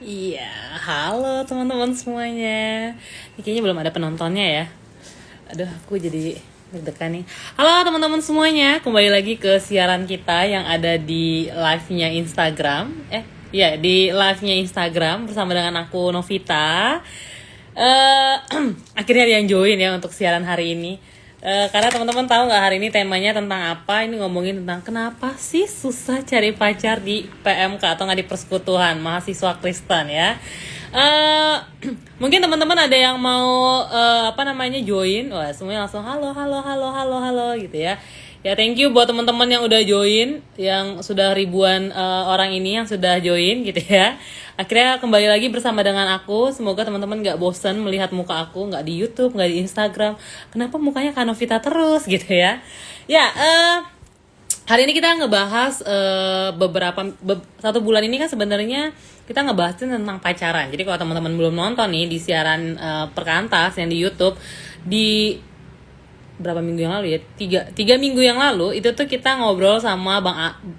Iya, halo teman-teman semuanya. Ini kayaknya belum ada penontonnya ya. Aduh, aku jadi deg-degan nih. Halo teman-teman semuanya, kembali lagi ke siaran kita yang ada di live-nya Instagram. Iya, di live-nya Instagram bersama dengan aku Novita. eh Akhirnya ada yang join ya untuk siaran hari ini. Karena teman-teman tahu nggak hari ini temanya tentang apa? Ini ngomongin tentang kenapa sih susah cari pacar di PMK atau nggak di persekutuan mahasiswa Kristen ya. Eh Mungkin teman-teman ada yang mau join. Wah, semuanya langsung halo halo halo halo halo gitu ya. Ya, thank you buat teman-teman yang udah join, yang sudah ribuan orang ini yang sudah join gitu ya. Akhirnya kembali lagi bersama dengan aku. Semoga teman-teman nggak bosan melihat muka aku, nggak di YouTube, nggak di Instagram. Kenapa mukanya Kanovita terus gitu ya? Ya, hari ini kita ngebahas satu bulan ini kan sebenarnya kita ngebahas tentang pacaran. Jadi kalau teman-teman belum nonton nih di siaran Perkantas yang di YouTube di berapa minggu yang lalu ya, tiga minggu yang lalu itu tuh kita ngobrol sama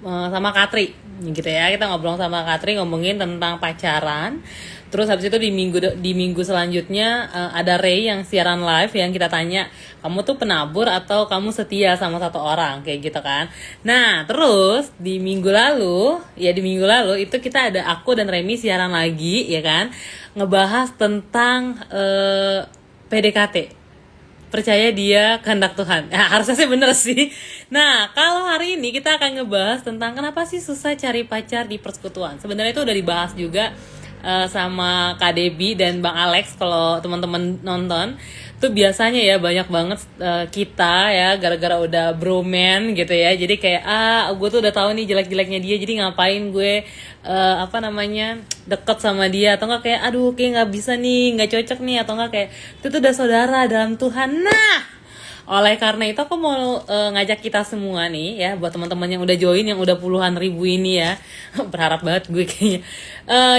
sama Katri gitu ya. Kita ngobrol sama Katri ngomongin tentang pacaran. Terus habis itu di minggu selanjutnya ada Ray yang siaran live yang kita tanya, kamu tuh penabur atau kamu setia sama satu orang kayak gitu kan. Nah terus di minggu lalu itu kita ada aku dan Remy siaran lagi ya kan, ngebahas tentang PDKT, percaya dia kehendak Tuhan. Nah, harusnya sih bener sih. Nah, kalau hari ini kita akan ngebahas tentang kenapa sih susah cari pacar di persekutuan. Sebenarnya itu udah dibahas juga sama Kak Debbie dan Bang Alex. Kalau teman-teman nonton tuh biasanya ya banyak banget kita ya gara-gara udah broman gitu ya. Jadi kayak gue tuh udah tahu nih jelek-jeleknya dia, jadi ngapain gue deket sama dia, atau enggak kayak aduh kayak nggak bisa nih, nggak cocok nih, atau enggak kayak itu tuh udah saudara dalam Tuhan. Nah, oleh karena itu aku mau ngajak kita semua nih ya, buat teman-teman yang udah join, yang udah puluhan ribu ini ya. Berharap banget gue kayaknya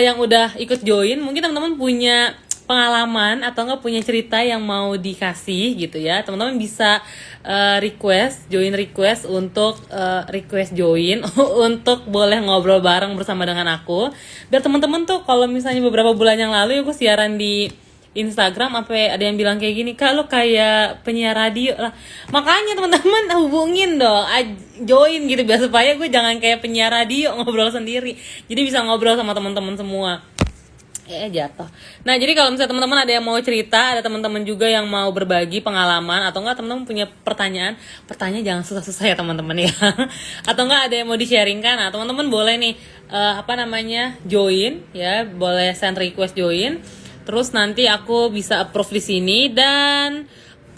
yang udah ikut join, mungkin teman-teman punya pengalaman atau enggak punya cerita yang mau dikasih gitu ya. Teman-teman bisa request untuk request join untuk boleh ngobrol bareng bersama dengan aku. Biar teman-teman tuh kalau misalnya beberapa bulan yang lalu aku siaran di Instagram, apa ada yang bilang kayak gini, Kak lo kayak penyiar radio lah. Makanya teman-teman hubungin dong, join gitu biar supaya gue jangan kayak penyiar radio ngobrol sendiri. Jadi bisa ngobrol sama teman-teman semua. Jatuh. Nah, jadi kalau misalnya teman-teman ada yang mau cerita, ada teman-teman juga yang mau berbagi pengalaman, atau enggak teman-teman punya pertanyaan jangan susah-susah ya teman-teman ya. Atau enggak ada yang mau di-sharingkan, nah teman-teman boleh nih join ya, boleh send request join. Terus nanti aku bisa approve di sini, dan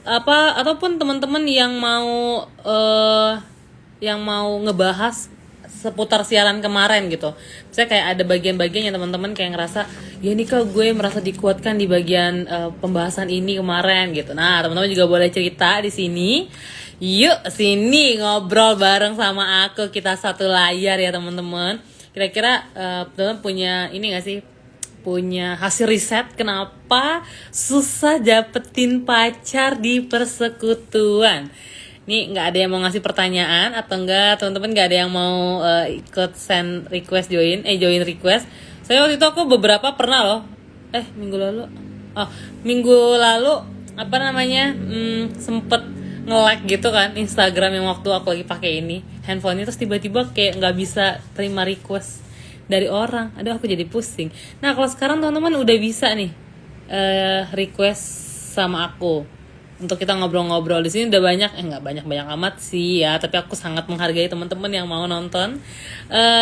ataupun teman-teman yang mau ngebahas seputar siaran kemarin gitu. Saya kayak ada bagian-bagian yang teman-teman kayak ngerasa, ya nih Kak gue merasa dikuatkan di bagian pembahasan ini kemarin gitu. Nah, teman-teman juga boleh cerita di sini. Yuk sini ngobrol bareng sama aku, kita satu layar ya teman-teman. Kira-kira teman-teman punya ini gak sih? Punya hasil riset kenapa susah dapetin pacar di persekutuan? Nih nggak ada yang mau ngasih pertanyaan atau enggak, teman-teman nggak ada yang mau ikut send request join request. Saya waktu itu aku beberapa pernah loh. Minggu lalu sempet nge-like gitu kan Instagram yang waktu aku lagi pakai ini handphonenya, terus tiba-tiba kayak nggak bisa terima request dari orang. Aduh, aku jadi pusing. Nah, kalau sekarang teman-teman udah bisa nih request sama aku untuk kita ngobrol-ngobrol di sini. Udah banyak, nggak banyak amat sih ya, tapi aku sangat menghargai teman-teman yang mau nonton,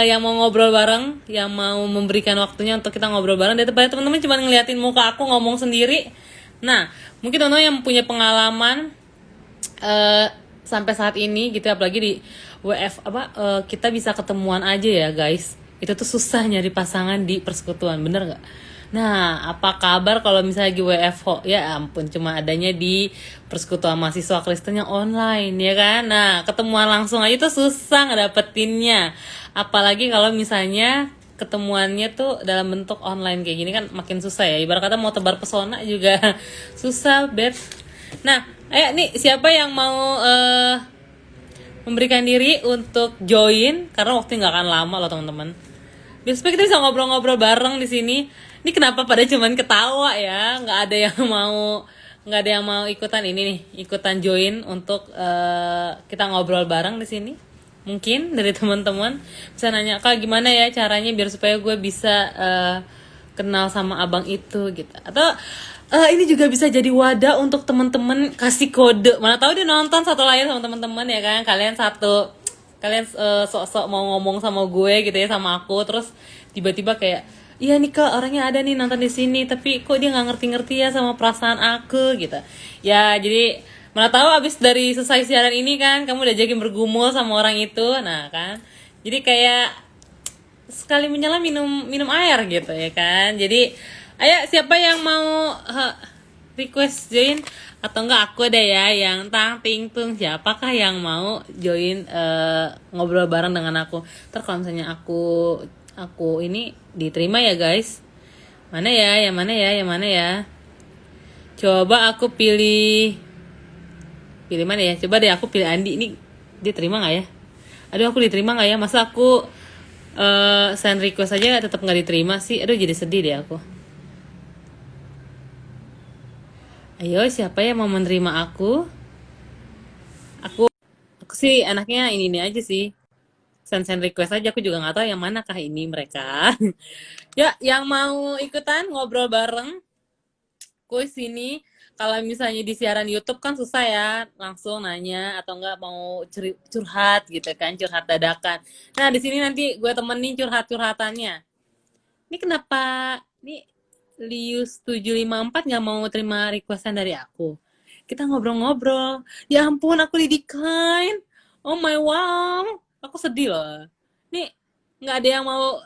yang mau ngobrol bareng, yang mau memberikan waktunya untuk kita ngobrol bareng, daripada teman-teman cuma ngeliatin muka aku ngomong sendiri. Nah, mungkin teman-teman yang punya pengalaman sampai saat ini gitu, apalagi di kita bisa ketemuan aja ya guys, itu tuh susah nyari pasangan di persekutuan, bener nggak? Nah, apa kabar kalau misalnya lagi WFH? Ya ampun, cuma adanya di persekutuan mahasiswa Kristen yang online ya kan. Nah, ketemuan langsung aja tuh susah ngedapetinnya. Apalagi kalau misalnya ketemuannya tuh dalam bentuk online kayak gini kan makin susah ya. Ibarat kata mau tebar pesona juga susah, bet. Nah, ayo nih siapa yang mau memberikan diri untuk join, karena waktu nggak akan lama loh teman-teman. Biar supaya kita bisa ngobrol-ngobrol bareng di sini. Ini kenapa pada cuman ketawa ya? Nggak ada yang mau ikutan ini nih, ikutan join untuk kita ngobrol bareng di sini. Mungkin dari teman-teman bisa nanya, Kak gimana ya caranya biar supaya gue bisa kenal sama abang itu gitu. Atau ini juga bisa jadi wadah untuk teman-teman kasih kode. Mana tahu dia nonton satu layar sama teman-teman ya kan. Kalian sok-sok mau ngomong sama gue gitu ya, sama aku, terus tiba-tiba kayak, iya nih Kak orangnya ada nih nonton di sini tapi kok dia nggak ngerti-ngerti ya sama perasaan aku gitu ya. Jadi mana tahu abis dari selesai siaran ini kan kamu udah jadi bergumul sama orang itu, nah kan jadi kayak sekali menyala minum minum air gitu ya kan. Jadi ayo siapa yang mau request join, atau enggak aku deh ya yang tang ting tung, siapakah yang mau join ngobrol bareng dengan aku. Ntar kalau misalnya aku ini diterima ya guys, mana ya yang mana ya yang mana ya, coba aku pilih pilih mana ya, coba deh aku pilih Andi. Ini dia terima nggak ya, aduh aku diterima nggak ya, masa aku send request aja tetap nggak diterima sih, aduh jadi sedih deh aku. Ayo siapa yang mau menerima aku? Aku sih anaknya ini aja sih, send request aja, aku juga nggak tahu yang manakah ini mereka. Ya yang mau ikutan ngobrol bareng aku sini. Kalau misalnya di siaran YouTube kan susah ya langsung nanya, atau enggak mau curhat gitu kan, curhat dadakan. Nah di sini nanti gue temenin curhatannya. Ini kenapa nih Lius 754 nggak mau terima requestan dari aku? Kita ngobrol-ngobrol. Ya ampun, aku di decline. Oh my wow, aku sedih loh. Nih nggak ada yang mau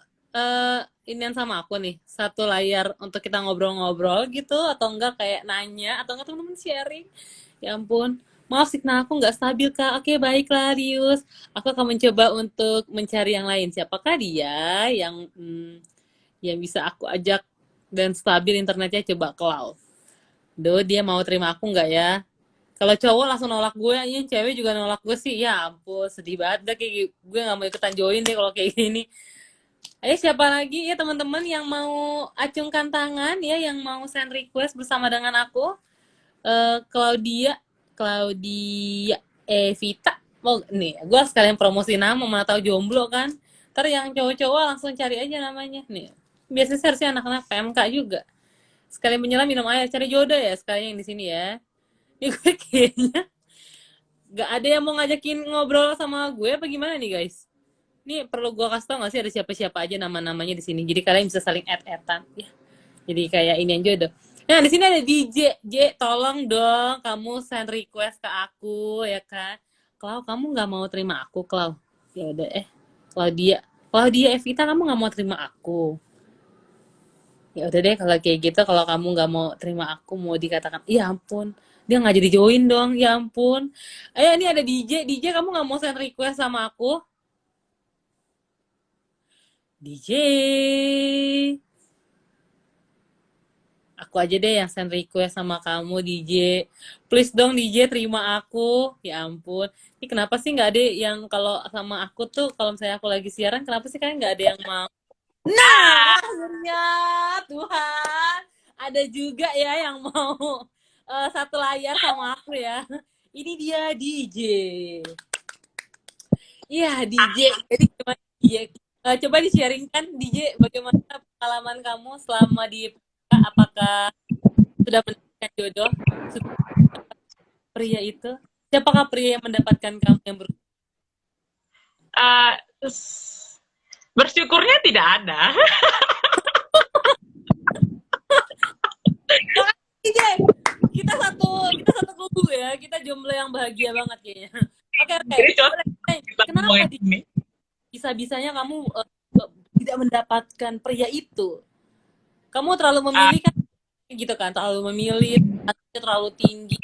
inian sama aku nih, satu layar untuk kita ngobrol-ngobrol gitu, atau enggak kayak nanya, atau enggak teman-teman sharing. Ya ampun, maaf signal aku nggak stabil Kak. Oke baiklah Lius, aku akan mencoba untuk mencari yang lain. Siapakah dia yang bisa aku ajak dan stabil internetnya, coba Cloud. Do dia mau terima aku nggak ya? Kalau cowok langsung nolak gue, yang cewek juga nolak gue sih. Ya ampun, sedih banget dah, kayak gue nggak mau ikutan join deh kalau kayak gini. Ayo siapa lagi ya teman-teman yang mau acungkan tangan ya, yang mau send request bersama dengan aku? Claudia, Claudia Evita. Mau nih, gue sekalian promosi nama, mana tahu jomblo kan. Ntar yang cowok-cowok langsung cari aja namanya nih. Biasanya harusnya anak-anak PMK juga. Sekalian menyelam minum air, cari jodoh ya sekalian yang di sini ya. Ini gue kayaknya gak ada yang mau ngajakin ngobrol sama gue apa gimana nih guys? Ini perlu gue kasih tau gak sih ada siapa-siapa aja nama-namanya di sini. Jadi kalian bisa saling add-addan ya. Jadi kayak ini yang jodoh. Nah di sini ada DJ, tolong dong kamu send request ke aku ya kan. Clau, kamu nggak mau terima aku, Clau? Ya udah, Claudia Evita, kamu nggak mau terima aku? Ya udah deh kalau kayak gitu, kalau kamu nggak mau terima aku, mau dikatakan, ya ampun, dia nggak jadi join dong, ya ampun. Ayo ini ada DJ, kamu nggak mau send request sama aku? DJ, aku aja deh yang send request sama kamu DJ. Please dong DJ terima aku. Ya ampun. Ini kenapa sih nggak ada yang kalau sama aku tuh, kalau misalnya aku lagi siaran, kenapa sih kan nggak ada yang mau? Nah, akhirnya Tuhan, ada juga ya yang mau satu layar sama aku ya. Ini dia DJ. Iya DJ. Jadi gimana DJ? Coba di-sharingkan DJ, bagaimana pengalaman kamu selama di apakah sudah mendapatkan jodoh? Sudah pria itu? Siapakah pria yang mendapatkan kamu yang Uh, bersyukurnya tidak ada. DJ, kita satu kubu ya, kita jomblo yang bahagia banget kayaknya. Oke, Jadi boleh. kita Kenapa ini. bisa-bisanya kamu tidak mendapatkan pria itu? Kamu terlalu Uh, memilih kan, gitu kan, terlalu memilih, terlalu tinggi.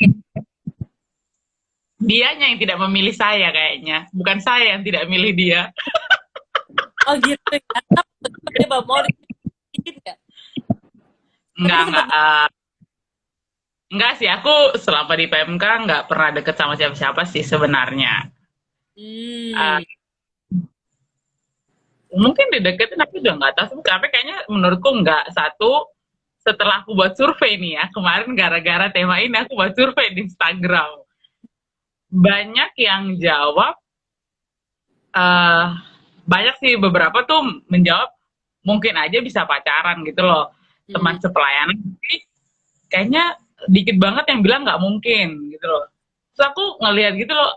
Dianya yang tidak memilih saya kayaknya, bukan saya yang tidak milih dia. Oh gitu ya. Coba mau dikit nggak? Tapi dia sempat. Enggak sih, aku selama di PMK nggak pernah deket sama siapa-siapa sih sebenarnya. Uh, Hmm. mungkin dideketin aku juga nggak tahu, tapi kayaknya menurutku nggak. Satu, setelah aku buat survei nih ya, kemarin gara-gara tema ini aku buat survei di Instagram, banyak yang jawab, eh banyak sih, beberapa tuh menjawab mungkin aja bisa pacaran gitu loh, teman sepelayanan. Tapi kayaknya dikit banget yang bilang nggak mungkin gitu loh. Terus aku ngelihat gitu loh,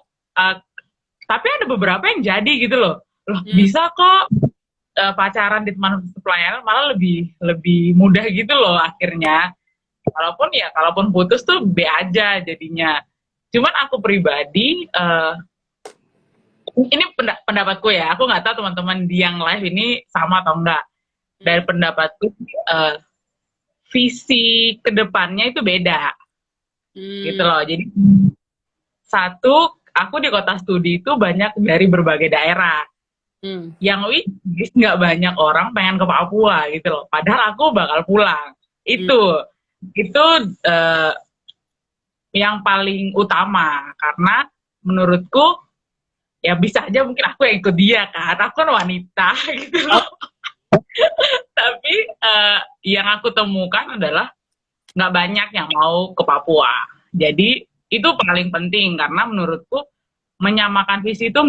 tapi ada beberapa yang jadi gitu loh. Loh, bisa kok pacaran di teman pelayanan, malah lebih lebih mudah gitu loh akhirnya. Kalaupun putus tuh B aja jadinya. Cuman aku pribadi, ini pendapatku ya, aku nggak tahu teman-teman di yang live ini sama atau enggak. Dari pendapatku, visi kedepannya itu beda gitu loh. Jadi satu, aku di kota studi itu banyak dari berbagai daerah. Yang nggak banyak orang pengen ke Papua gitu loh. Padahal aku bakal pulang. Itu yang paling utama, karena menurutku ya bisa aja mungkin aku yang ikut dia kan. Aku kan wanita gitu loh. Tapi yang aku temukan adalah nggak banyak yang mau ke Papua. Jadi itu paling penting, karena menurutku menyamakan visi itu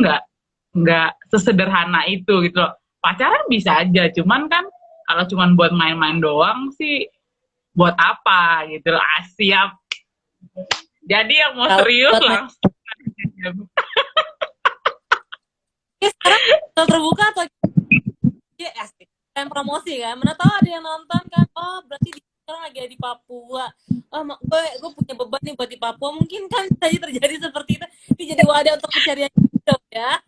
nggak sesederhana itu gitu loh. Pacaran bisa aja, cuman kan kalau cuman buat main-main doang sih, buat apa gitu loh. Siap. Jadi yang mau serius langsung. Sekarang terbuka atau ya asik kan promosi kan, mana tahu ada yang nonton kan, oh berarti sekarang lagi ada di Papua, oh gue punya beban nih buat di Papua, mungkin kan saja terjadi seperti itu. Ini jadi wadah untuk pencarian hidup ya.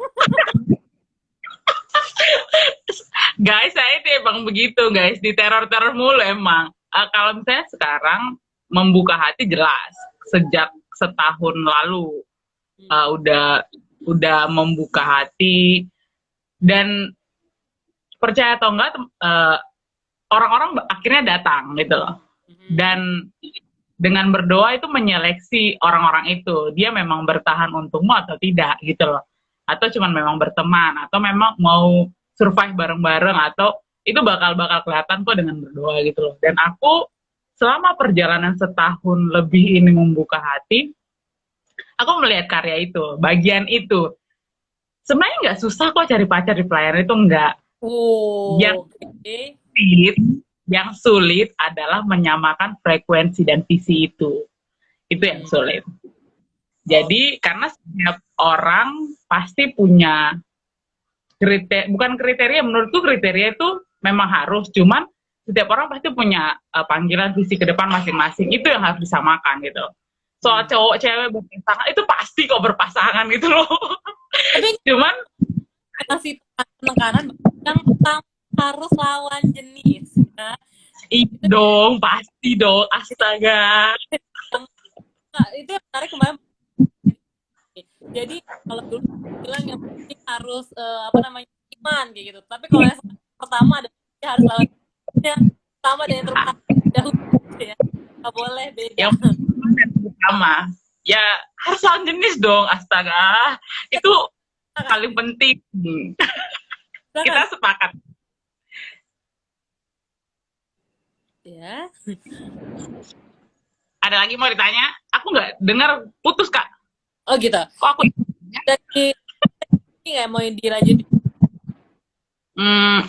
Guys, saya itu emang begitu guys, di teror mulu emang. Kalau misalnya sekarang membuka hati, jelas sejak setahun lalu udah membuka hati. Dan percaya atau enggak, orang-orang akhirnya datang gitu loh. Dan dengan berdoa itu menyeleksi orang-orang itu, dia memang bertahan untukmu atau tidak gitu loh. Atau cuman memang berteman, atau memang mau survive bareng-bareng, atau itu bakal kelihatan kok dengan berdoa gitu loh. Dan aku selama perjalanan setahun lebih ini membuka hati, aku melihat karya itu, bagian itu. Sebenarnya nggak susah kok cari pacar di pelayanan itu, enggak. Yang sulit adalah menyamakan frekuensi dan visi itu. Itu yang sulit. Jadi karena setiap orang pasti punya bukan kriteria, menurutku kriteria itu memang harus, cuman setiap orang pasti punya panggilan visi ke depan masing-masing, itu yang harus disamakan gitu. Soal cowok cewek berpasangan itu pasti kok berpasangan gitu loh. Tapi cuman kasih penekanan yang pertama harus lawan jenis ya. Dong, pasti dong, astaga. Nah, itu yang menarik kemarin. Jadi kalau dulu bilang yang penting harus iman kayak gitu. Tapi kalau yang pertama ada harus lawan jenis, sama dengan terutama ya. Nggak boleh beda. Yang pertama ya harus lawan jenis dong, astaga. Itu paling penting. Kita sepakat. Ya. Ada lagi mau ditanya? Aku nggak dengar, putus Kak. Oh gitu. Kok aku dari nggak mau dilanjutin?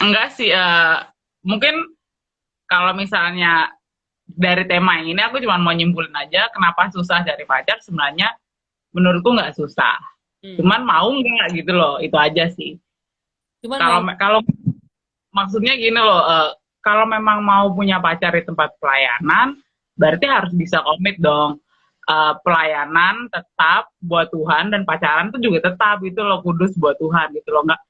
Enggak sih. Mungkin kalau misalnya dari tema ini, aku cuma mau nyimpulin aja kenapa susah cari pacar. Sebenarnya menurutku nggak susah. Cuman mau nggak gitu loh, itu aja sih. Kalau maksudnya gini loh, kalau memang mau punya pacar di tempat pelayanan, berarti harus bisa komit dong. Pelayanan tetap buat Tuhan, dan pacaran itu juga tetap gitu loh, kudus buat Tuhan gitu loh. Nggak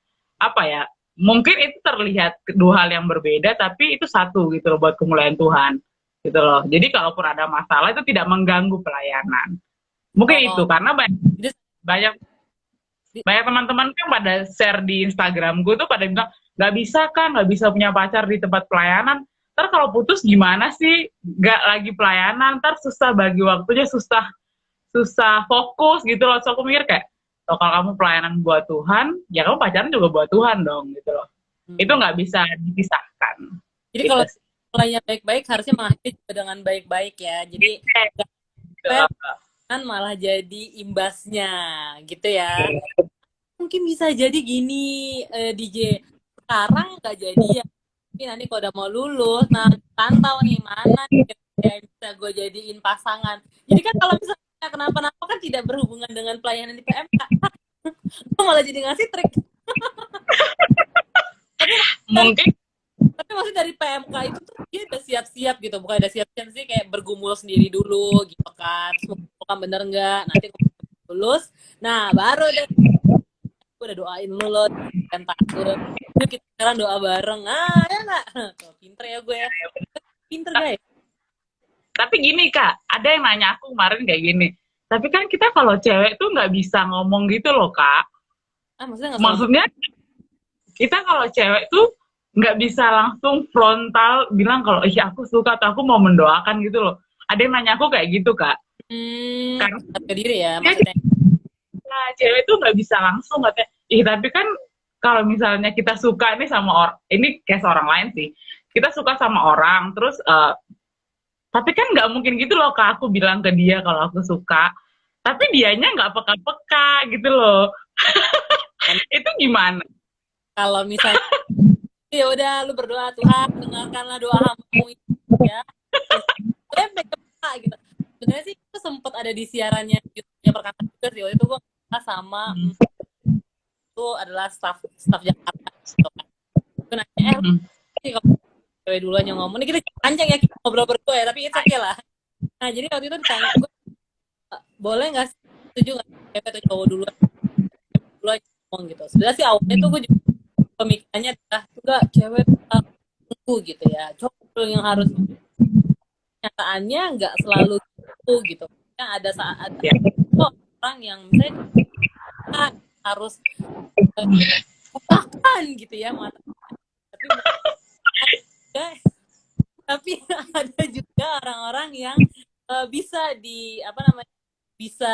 apa ya, mungkin itu terlihat dua hal yang berbeda, tapi itu satu gitu loh buat kemuliaan Tuhan gitu loh. Jadi kalaupun ada masalah itu tidak mengganggu pelayanan. Mungkin itu karena banyak teman-teman kan pada share di Instagram gue tuh pada bilang, nggak bisa punya pacar di tempat pelayanan, ntar kalau putus gimana sih, nggak lagi pelayanan, ntar susah bagi waktunya, susah fokus gitu loh. So aku mikir kayak, kalau kamu pelayanan buat Tuhan, ya kamu pacaran juga buat Tuhan dong gitu loh. Itu nggak bisa dipisahkan. Jadi Gitu kalau sih. mulainya baik-baik harusnya mengakhiri juga dengan baik-baik ya. Jadi nggak Gitu sampai loh. kan malah jadi imbasnya gitu ya. Mungkin bisa jadi gini, DJ. Sekarang nggak jadi ya. Tapi nanti kalau udah mau lulus, nah pantau nih mana nih yang bisa gue jadiin pasangan. Jadi kan kalau misalnya kenapa-napa kan tidak berhubungan dengan pelayanan di PMK. Gue malah jadi ngasih trik. Tapi dari Mungkin tapi maksudnya dari PMK itu tuh dia udah siap-siap gitu, bukan udah siap-siap sih kayak bergumul sendiri dulu gitu kan. Terus kan bener nggak, nanti kalau lulus, nah baru deh gue udah doain lu loh kan takut. Yuk kita sekarang doa bareng. Ah, ya nggak? Tuh, pinter ya gue ya. Pinter guys. tapi gini Kak, ada yang nanya aku kemarin kayak gini. Tapi kan kita kalau cewek tuh nggak bisa ngomong gitu loh Kak. Ah, maksudnya nggak usah ngomong. Maksudnya kita kalau cewek tuh nggak bisa langsung frontal bilang kalau iya aku suka atau aku mau mendoakan gitu loh. Ada yang nanya aku kayak gitu Kak. Karena Harga diri ya maksudnya. cewek tuh nggak bisa langsung katanya. Ih tapi kan kalau misalnya kita suka nih sama orang, ini kayak seorang lain sih. Kita suka sama orang, terus tapi kan nggak mungkin gitu loh Kak aku bilang ke dia kalau aku suka. Tapi dianya nggak peka-peka gitu loh. Kan Itu gimana? kalau misalnya ya udah lu berdoa Tuhan dengarkanlah doa hambamu ini ya. Terus mereka gitu. Sebenarnya sih itu sempat ada di siarannya YouTube-nya Perkataan juga sih. Waktu itu gue sama itu adalah staff Jakarta gitu kan. Gue nanya, sih kalau cewek duluan yang ngomong, ini kita panjang ya kita ngobrol berdua ya, tapi it's okay lah. Nah, jadi waktu itu ditanya, gue, boleh nggak sih, setuju nggak cewek atau cowok duluan ngomong gitu. Sebenarnya sih awalnya tuh gue juga pemikirannya adalah juga cewek tunggu gitu ya. Cowok yang harus kenyataannya nggak selalu gitu gitu. Yang ada saat ada orang yang misalnya harus bukakan gitu ya mata. Tapi ada juga orang-orang yang bisa di apa namanya bisa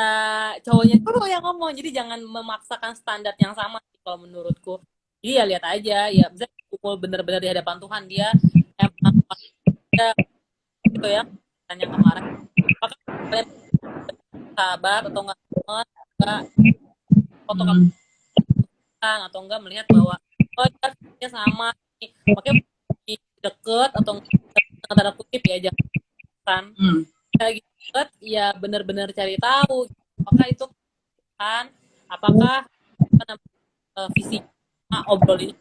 cowoknya dulu yang ngomong, jadi jangan memaksakan standar yang sama sih kalau menurutku. Jadi ya lihat aja ya, bisa pukul bener-bener di hadapan Tuhan dia emang dia gitu ya tanya kemarin apakah kalian sahabat atau enggak foto kamu atau enggak melihat bahwa oh dia sama nih makanya deket atau tanda kutip ya jangan lagi deket ya benar-benar cari tahu apakah itu kan apakah visi obrolin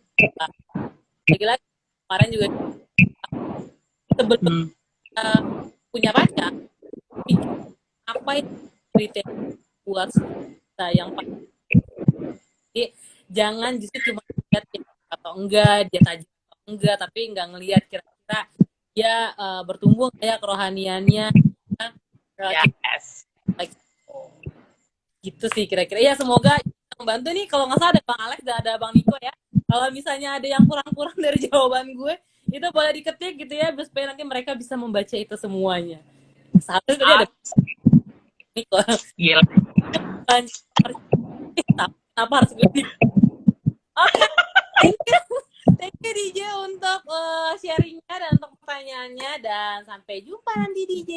lagi-lagi kemarin juga sebelum punya pacar apa itu kriteria buat kita yang jadi jangan justru cuma lihat dia atau enggak dia tajam atau enggak tapi enggak ngelihat kira-kira dia bertumbuh kayak kerohaniannya Yes. like, gitu sih kira-kira ya semoga membantu nih kalau nggak salah ada Bang Alex dan ada Bang Niko ya kalau misalnya ada yang kurang-kurang dari jawaban gue itu boleh diketik gitu ya supaya nanti mereka bisa membaca itu semuanya seharusnya tadi ada Niko Gila. kenapa harus gue oke thank you DJ untuk sharingnya dan untuk pertanyaannya dan sampai jumpa nanti DJ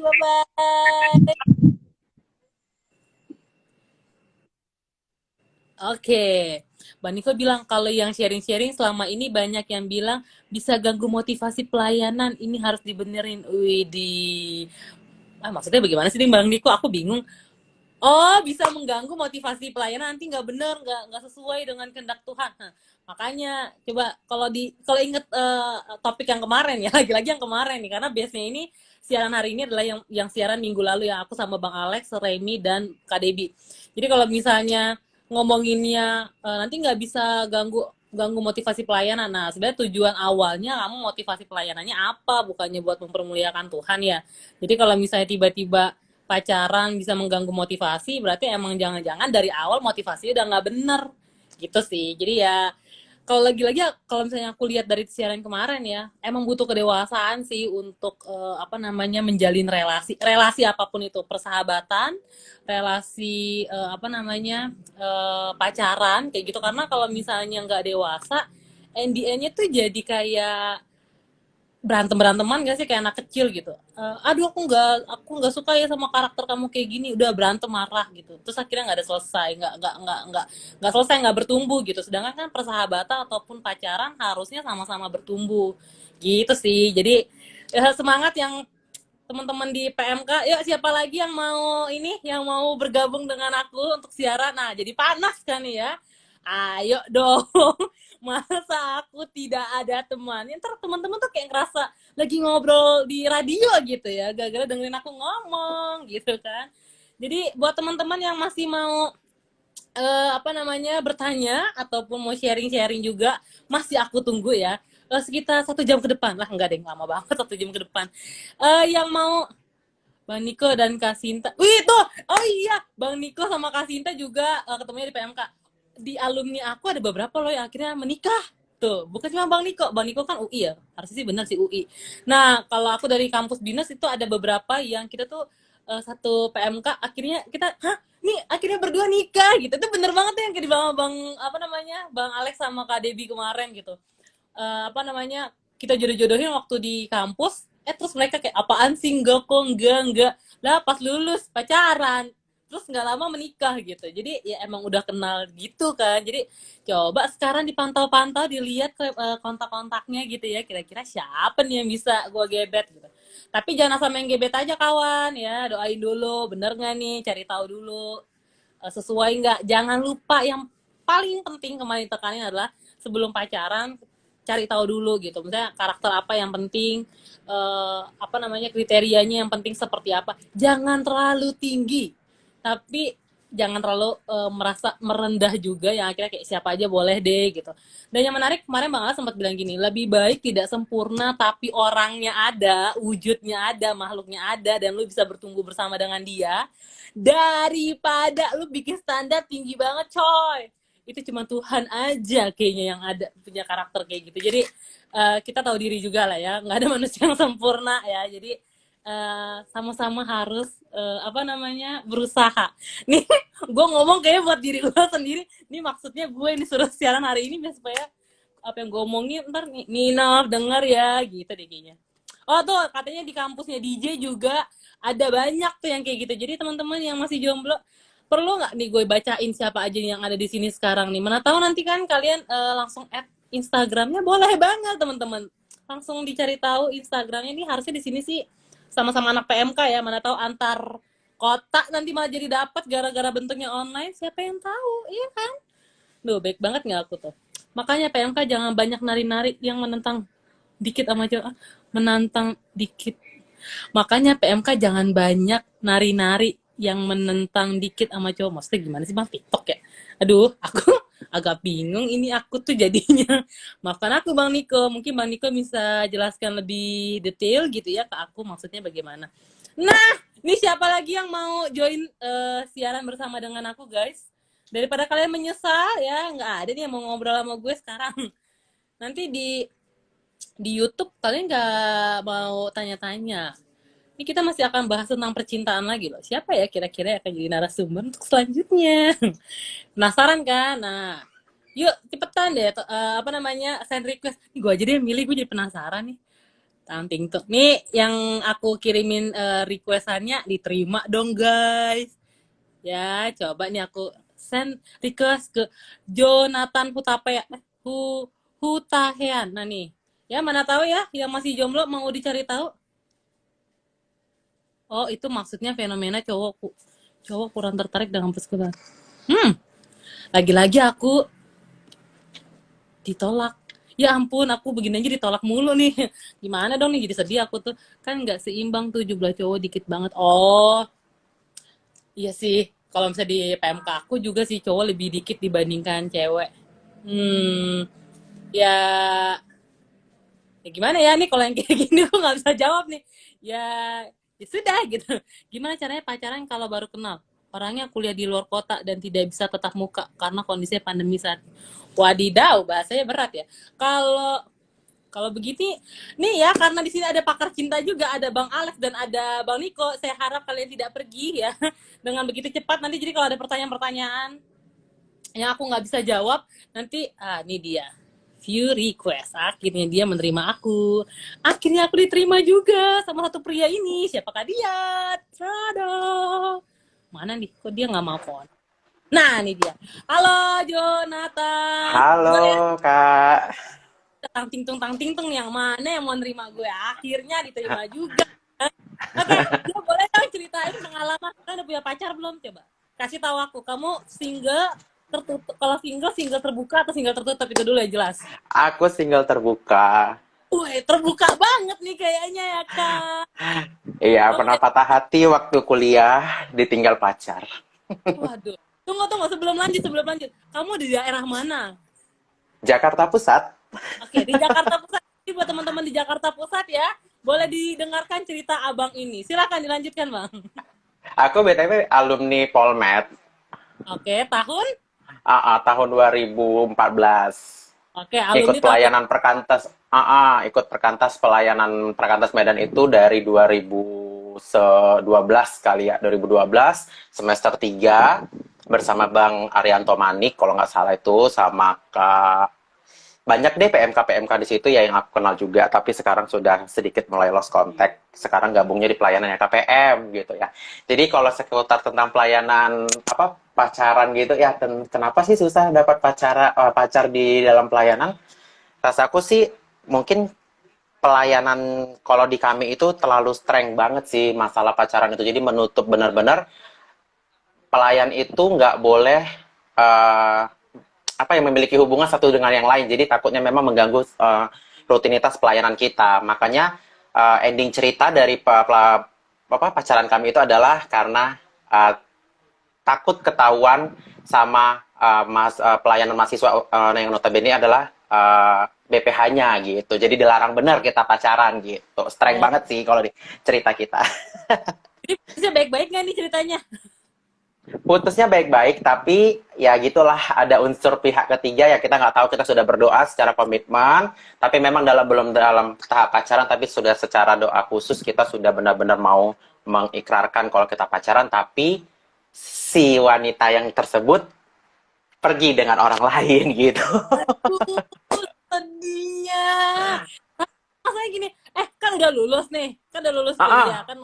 bye bye. Oke, Mbak Niko bilang kalau yang sharing-sharing selama ini banyak yang bilang bisa ganggu motivasi pelayanan, ini harus dibenerin. Widih. Maksudnya bagaimana sih Bang Niko? Aku bingung. Oh, bisa mengganggu motivasi pelayanan nanti nggak bener, nggak sesuai dengan kehendak Tuhan. Makanya coba kalau inget topik yang kemarin ya, lagi-lagi yang kemarin nih, karena biasanya ini siaran hari ini adalah yang siaran minggu lalu yang aku sama Bang Alex, Remy dan Kak Debi. Jadi kalau misalnya ngomonginnya nanti nggak bisa ganggu motivasi pelayanan. Nah, sebenarnya tujuan awalnya kamu motivasi pelayanannya apa? Bukannya buat mempermuliakan Tuhan ya. Jadi kalau misalnya tiba-tiba pacaran bisa mengganggu motivasi, berarti emang jangan-jangan dari awal motivasi udah nggak bener. Gitu sih. Jadi ya kalau lagi-lagi kalau misalnya aku lihat dari siaran kemarin ya, emang butuh kedewasaan sih untuk menjalin relasi apapun itu, persahabatan, relasi pacaran kayak gitu karena kalau misalnya nggak dewasa NDN-nya tuh jadi kayak berantem-beranteman gak sih kayak anak kecil gitu. Aduh aku nggak suka ya sama karakter kamu kayak gini, udah berantem marah gitu. Terus akhirnya nggak ada selesai, nggak selesai, nggak bertumbuh gitu. Sedangkan kan persahabatan ataupun pacaran harusnya sama-sama bertumbuh gitu sih. Jadi semangat yang teman-teman di PMK, yuk siapa lagi yang mau ini, yang mau bergabung dengan aku untuk siaran. Nah, jadi panas kan ya. Ayo dong. Masa aku tidak ada teman? Ntar teman-teman tuh kayak ngerasa lagi ngobrol di radio gitu ya, gara-gara dengerin aku ngomong gitu kan. Jadi buat teman-teman yang masih mau apa namanya bertanya ataupun mau sharing-sharing juga, masih aku tunggu ya. Sekitar 1 jam ke depan lah, enggak deh, lama banget 1 jam ke depan. Yang mau Bang Niko dan Kak Sinta. Wih tuh, oh iya, Bang Niko sama Kak Sinta juga ketemunya di PMK. Di alumni aku ada beberapa loh yang akhirnya menikah. Tuh, bukan cuma Bang Niko kan UI ya, harusnya sih benar sih UI. Nah, kalau aku dari kampus Binus itu ada beberapa yang kita tuh satu PMK, akhirnya kita, hah, nih akhirnya berdua nikah gitu. Itu bener banget tuh yang kayak di Bang apa namanya, Bang Alex sama Kak Debbie kemarin gitu. Apa namanya, kita jodoh-jodohin waktu di kampus, terus mereka kayak apaan sih, enggak kok, enggak lah, pas lulus pacaran, terus nggak lama menikah gitu. Jadi ya emang udah kenal gitu kan. Jadi coba sekarang dipantau-pantau, dilihat ke kontak-kontaknya gitu ya, kira-kira siapa nih yang bisa gue gebet gitu. Tapi jangan asal main gebet aja kawan ya, doain dulu bener nggak nih, cari tahu dulu sesuai nggak. Jangan lupa yang paling penting kemarin tekanin adalah sebelum pacaran cari tahu dulu gitu, misalnya karakter apa yang penting, apa namanya, kriterianya yang penting seperti apa. Jangan terlalu tinggi, tapi jangan terlalu merasa merendah juga yang akhirnya kayak siapa aja boleh deh gitu. Dan yang menarik kemarin Bang Ala sempat bilang gini, lebih baik tidak sempurna tapi orangnya ada, wujudnya ada, makhluknya ada, dan lu bisa bertumbuh bersama dengan dia, daripada lu bikin standar tinggi banget coy. Itu cuma Tuhan aja kayaknya yang ada punya karakter kayak gitu. Jadi kita tahu diri juga lah ya, nggak ada manusia yang sempurna ya. Jadi sama-sama harus apa namanya, berusaha. Nih gue ngomong kayaknya buat diri gue sendiri. Nih maksudnya gue ini suruh siaran hari ini biar supaya apa yang gue omongin ntar Nina denger ya gitu deh kayaknya. Oh tuh katanya di kampusnya DJ juga ada banyak tuh yang kayak gitu. Jadi teman-teman yang masih jomblo, perlu nggak nih gue bacain siapa aja yang ada di sini sekarang nih? Mana tahu nanti kan kalian langsung add Instagramnya, boleh banget teman-teman. Langsung dicari tahu Instagramnya. Nih harusnya di sini sih sama-sama anak PMK ya. Mana tahu antar kota nanti malah jadi dapat gara-gara bentuknya online. Siapa yang tahu? Iya kan? Duh, baik banget nggak aku tuh. Makanya PMK jangan banyak nari-nari yang menentang dikit sama cowok. Menantang dikit. Makanya PMK jangan banyak nari-nari yang menentang dikit sama cowok. Maksudnya gimana sih Bang? TikTok ya? Aduh, aku agak bingung ini aku tuh jadinya. Maafkan aku Bang Niko. Mungkin Bang Niko bisa jelaskan lebih detail gitu ya ke aku, maksudnya bagaimana. Nah, ini siapa lagi yang mau join siaran bersama dengan aku guys? Daripada kalian menyesal ya, nggak ada nih yang mau ngobrol sama gue sekarang. Nanti di YouTube kalian nggak mau tanya-tanya. Ini kita masih akan bahas tentang percintaan lagi loh. Siapa ya kira-kira yang akan jadi narasumber untuk selanjutnya? Penasaran kan? Nah, yuk cepetan deh. Apa namanya, send request. Nih gue aja deh milih, gue jadi penasaran nih. Tanting tuh. Nih yang aku kirimin requestannya diterima dong guys. Ya, coba nih aku send request ke Jonathan Hutahean. Nah nih, ya mana tahu ya yang masih jomblo mau dicari tahu. Oh, itu maksudnya fenomena cowok kurang tertarik dengan persekutuan. Lagi-lagi aku ditolak. Ya ampun, aku begini aja ditolak mulu nih. Gimana dong nih, jadi sedih aku tuh. Kan nggak seimbang tuh, jumlah cowok dikit banget. Oh, iya sih. Kalau misalnya di PMK aku juga sih cowok lebih dikit dibandingkan cewek. Hmm, ya, ya gimana ya nih kalau yang kayak gini aku nggak bisa jawab nih. Ya, ya sudah gitu. Gimana caranya pacaran kalau baru kenal? Orangnya kuliah di luar kota dan tidak bisa tetap muka karena kondisinya pandemi saat. Wadidaw, bahasanya berat ya. Kalau kalau begini, nih ya, karena di sini ada pakar cinta juga, ada Bang Alex dan ada Bang Niko. Saya harap kalian tidak pergi ya dengan begitu cepat. Nanti jadi kalau ada pertanyaan-pertanyaan yang aku nggak bisa jawab, nanti ini dia. view request. Akhirnya dia menerima aku. Akhirnya aku diterima juga sama satu pria ini. Siapakah dia? Tada! Mana nih? Kok dia nggak mau phone? Nah, ini dia. Halo, Jonathan. Halo Boleh Kak, tang ting tung yang mana yang mau nerima gue? Akhirnya diterima juga. Oke, gue boleh dong ceritain pengalaman. Kalian udah punya pacar belum? Coba kasih tahu aku. Kamu single tertutup? Kalau single terbuka atau single tertutup itu dulu ya jelas. aku single terbuka. Wih, terbuka banget nih kayaknya ya Kak. Iya, pernah Oke, patah hati waktu kuliah, ditinggal pacar. waduh. Tunggu, sebelum lanjut. Kamu di daerah mana? Jakarta Pusat. Oke, di Jakarta Pusat. Jadi buat teman-teman di Jakarta Pusat ya, boleh didengarkan cerita abang ini. Silakan dilanjutkan, Bang. Aku BTW alumni Polmed, Oke, tahun? tahun 2014. Oke, Ikut alumni tahun. pelayanan perkantas, ikut perkantas pelayanan perkantas Medan itu dari 2012 kali ya, 2012 semester 3 bersama Bang Arianto Manik kalau nggak salah itu sama Kak banyak deh PMK di situ ya yang aku kenal juga, tapi sekarang sudah sedikit mulai lost contact. Sekarang gabungnya di pelayanan KPM gitu ya. Jadi kalau seputar tentang pelayanan apa pacaran gitu ya, kenapa sih susah dapat pacar di dalam pelayanan? Rasaku sih mungkin pelayanan kalau di kami itu terlalu streng banget sih masalah pacaran itu. Jadi menutup benar-benar pelayan itu nggak boleh eh, apa yang memiliki hubungan satu dengan yang lain. Jadi takutnya memang mengganggu rutinitas pelayanan kita. Makanya ending cerita dari pacaran kami itu adalah karena takut ketahuan sama pelayanan mahasiswa yang notabene adalah BPH-nya gitu. Jadi dilarang benar kita pacaran gitu. Streng Oh, banget sih kalau di cerita kita. jadi bisa baik-baik nggak nih ceritanya? Putusnya baik-baik, tapi ya gitulah ada unsur pihak ketiga ya kita nggak tahu. Kita sudah berdoa secara komitmen, tapi memang belum dalam tahap pacaran, tapi sudah secara doa khusus kita sudah benar-benar mau mengikrarkan kalau kita pacaran, tapi si wanita yang tersebut pergi dengan orang lain gitu. Aduh, sedihnya. Masalahnya gini, kan udah lulus nih, kan udah lulus kuliah, kan